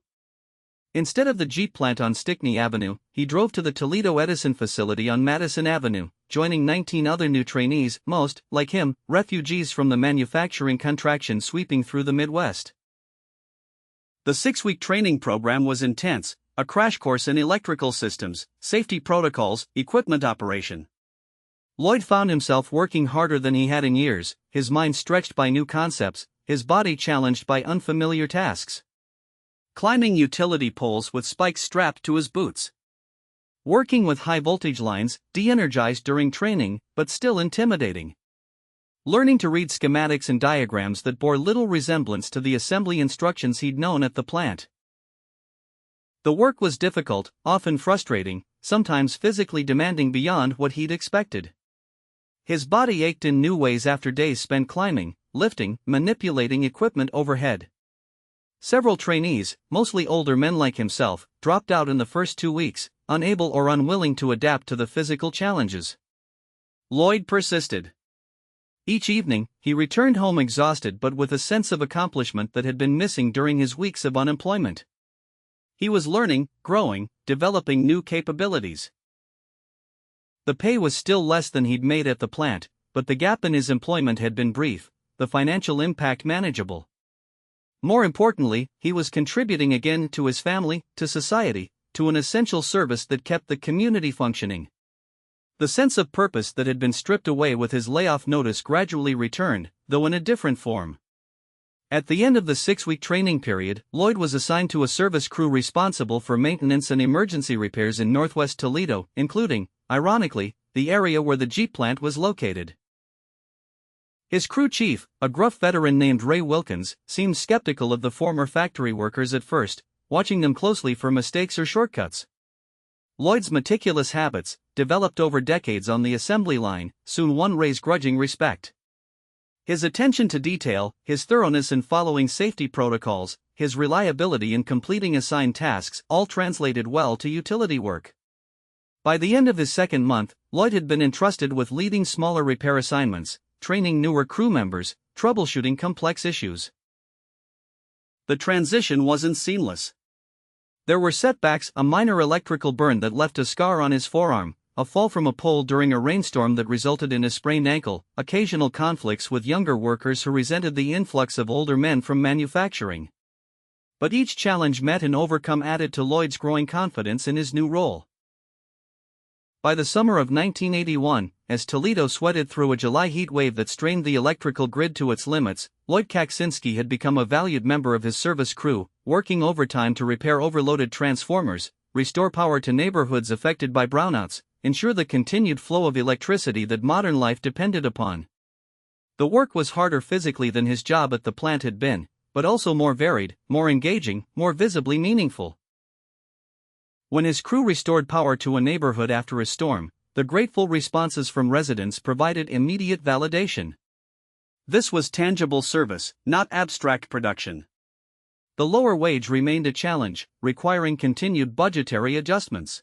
Instead of the Jeep plant on Stickney Avenue, he drove to the Toledo Edison facility on Madison Avenue, joining 19 other new trainees, most, like him, refugees from the manufacturing contraction sweeping through the Midwest. The 6-week training program was intense, a crash course in electrical systems, safety protocols, equipment operation. Lloyd found himself working harder than he had in years, his mind stretched by new concepts, his body challenged by unfamiliar tasks. Climbing utility poles with spikes strapped to his boots. Working with high-voltage lines, de-energized during training, but still intimidating. Learning to read schematics and diagrams that bore little resemblance to the assembly instructions he'd known at the plant. The work was difficult, often frustrating, sometimes physically demanding beyond what he'd expected. His body ached in new ways after days spent climbing, lifting, manipulating equipment overhead. Several trainees, mostly older men like himself, dropped out in the first 2 weeks, unable or unwilling to adapt to the physical challenges. Lloyd persisted. Each evening, he returned home exhausted but with a sense of accomplishment that had been missing during his weeks of unemployment. He was learning, growing, developing new capabilities. The pay was still less than he'd made at the plant, but the gap in his employment had been brief, the financial impact manageable. More importantly, he was contributing again to his family, to society, to an essential service that kept the community functioning. The sense of purpose that had been stripped away with his layoff notice gradually returned, though in a different form. At the end of the 6-week training period, Lloyd was assigned to a service crew responsible for maintenance and emergency repairs in northwest Toledo, including, ironically, the area where the Jeep plant was located. His crew chief, a gruff veteran named Ray Wilkins, seemed skeptical of the former factory workers at first, watching them closely for mistakes or shortcuts. Lloyd's meticulous habits, developed over decades on the assembly line, soon won Ray's grudging respect. His attention to detail, his thoroughness in following safety protocols, his reliability in completing assigned tasks all translated well to utility work. By the end of his second month, Lloyd had been entrusted with leading smaller repair assignments, training newer crew members, troubleshooting complex issues. The transition wasn't seamless. There were setbacks: a minor electrical burn that left a scar on his forearm, a fall from a pole during a rainstorm that resulted in a sprained ankle, occasional conflicts with younger workers who resented the influx of older men from manufacturing. But each challenge met and overcome added to Lloyd's growing confidence in his new role. By the summer of 1981, as Toledo sweated through a July heat wave that strained the electrical grid to its limits, Lloyd Kaczinski had become a valued member of his service crew, working overtime to repair overloaded transformers, restore power to neighborhoods affected by brownouts, ensure the continued flow of electricity that modern life depended upon. The work was harder physically than his job at the plant had been, but also more varied, more engaging, more visibly meaningful. When his crew restored power to a neighborhood after a storm, the grateful responses from residents provided immediate validation. This was tangible service, not abstract production. The lower wage remained a challenge, requiring continued budgetary adjustments.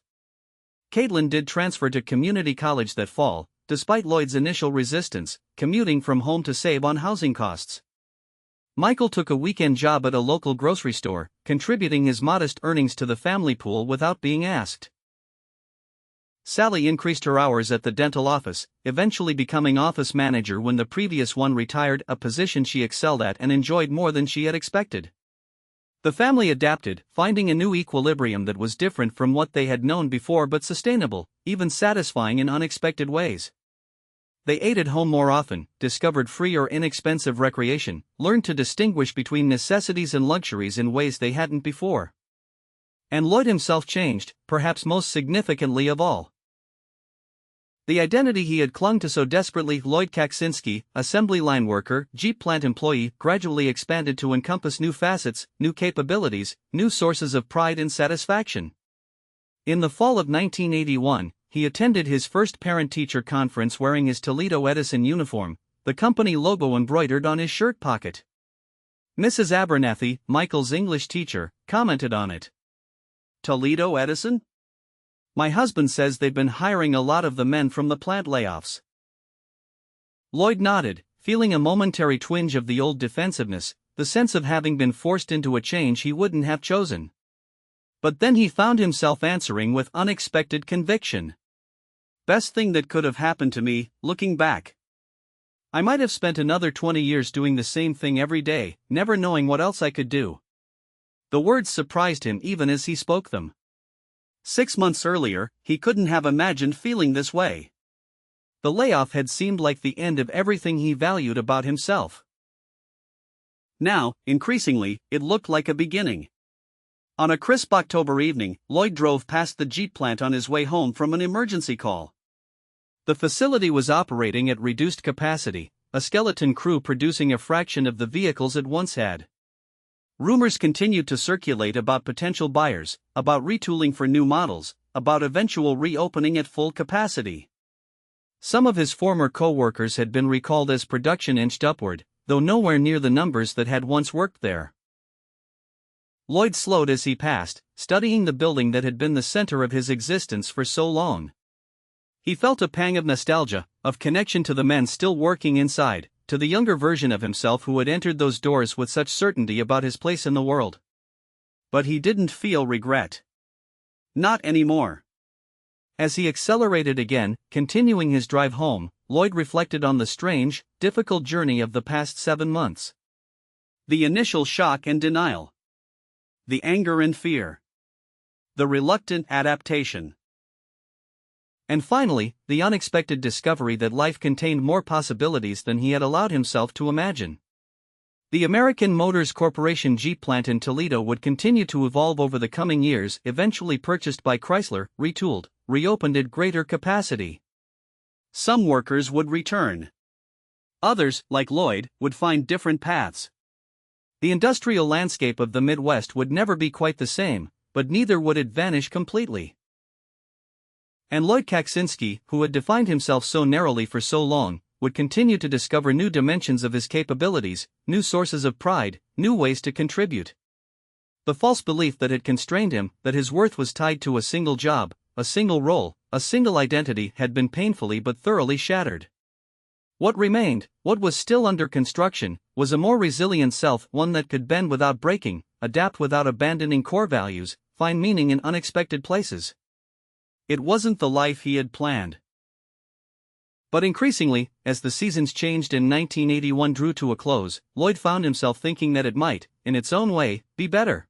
Caitlin did transfer to community college that fall, despite Lloyd's initial resistance, commuting from home to save on housing costs. Michael took a weekend job at a local grocery store, contributing his modest earnings to the family pool without being asked. Sally increased her hours at the dental office, eventually becoming office manager when the previous one retired, a position she excelled at and enjoyed more than she had expected. The family adapted, finding a new equilibrium that was different from what they had known before but sustainable, even satisfying in unexpected ways. They ate at home more often, discovered free or inexpensive recreation, learned to distinguish between necessities and luxuries in ways they hadn't before. And Lloyd himself changed, perhaps most significantly of all. The identity he had clung to so desperately, Lloyd Kaczinski, assembly line worker, Jeep plant employee, gradually expanded to encompass new facets, new capabilities, new sources of pride and satisfaction. In the fall of 1981, he attended his first parent-teacher conference wearing his Toledo Edison uniform, the company logo embroidered on his shirt pocket. Mrs. Abernathy, Michael's English teacher, commented on it. "Toledo Edison? My husband says they've been hiring a lot of the men from the plant layoffs." Lloyd nodded, feeling a momentary twinge of the old defensiveness, the sense of having been forced into a change he wouldn't have chosen. But then he found himself answering with unexpected conviction. "Best thing that could have happened to me, looking back. I might have spent another 20 years doing the same thing every day, never knowing what else I could do." The words surprised him even as he spoke them. 6 months earlier, he couldn't have imagined feeling this way. The layoff had seemed like the end of everything he valued about himself. Now, increasingly, it looked like a beginning. On a crisp October evening, Lloyd drove past the Jeep plant on his way home from an emergency call. The facility was operating at reduced capacity, a skeleton crew producing a fraction of the vehicles it once had. Rumors continued to circulate about potential buyers, about retooling for new models, about eventual reopening at full capacity. Some of his former co-workers had been recalled as production inched upward, though nowhere near the numbers that had once worked there. Lloyd slowed as he passed, studying the building that had been the center of his existence for so long. He felt a pang of nostalgia, of connection to the men still working inside, to the younger version of himself who had entered those doors with such certainty about his place in the world. But he didn't feel regret. Not anymore. As he accelerated again, continuing his drive home, Lloyd reflected on the strange, difficult journey of the past 7 months. The initial shock and denial. The anger and fear. The reluctant adaptation. And finally, the unexpected discovery that life contained more possibilities than he had allowed himself to imagine. The American Motors Corporation Jeep plant in Toledo would continue to evolve over the coming years, eventually purchased by Chrysler, retooled, reopened at greater capacity. Some workers would return. Others, like Lloyd, would find different paths. The industrial landscape of the Midwest would never be quite the same, but neither would it vanish completely. And Lloyd Kaczinski, who had defined himself so narrowly for so long, would continue to discover new dimensions of his capabilities, new sources of pride, new ways to contribute. The false belief that had constrained him, that his worth was tied to a single job, a single role, a single identity, had been painfully but thoroughly shattered. What remained, what was still under construction, was a more resilient self, one that could bend without breaking, adapt without abandoning core values, find meaning in unexpected places. It wasn't the life he had planned. But increasingly, as the seasons changed and 1981 drew to a close, Lloyd found himself thinking that it might, in its own way, be better.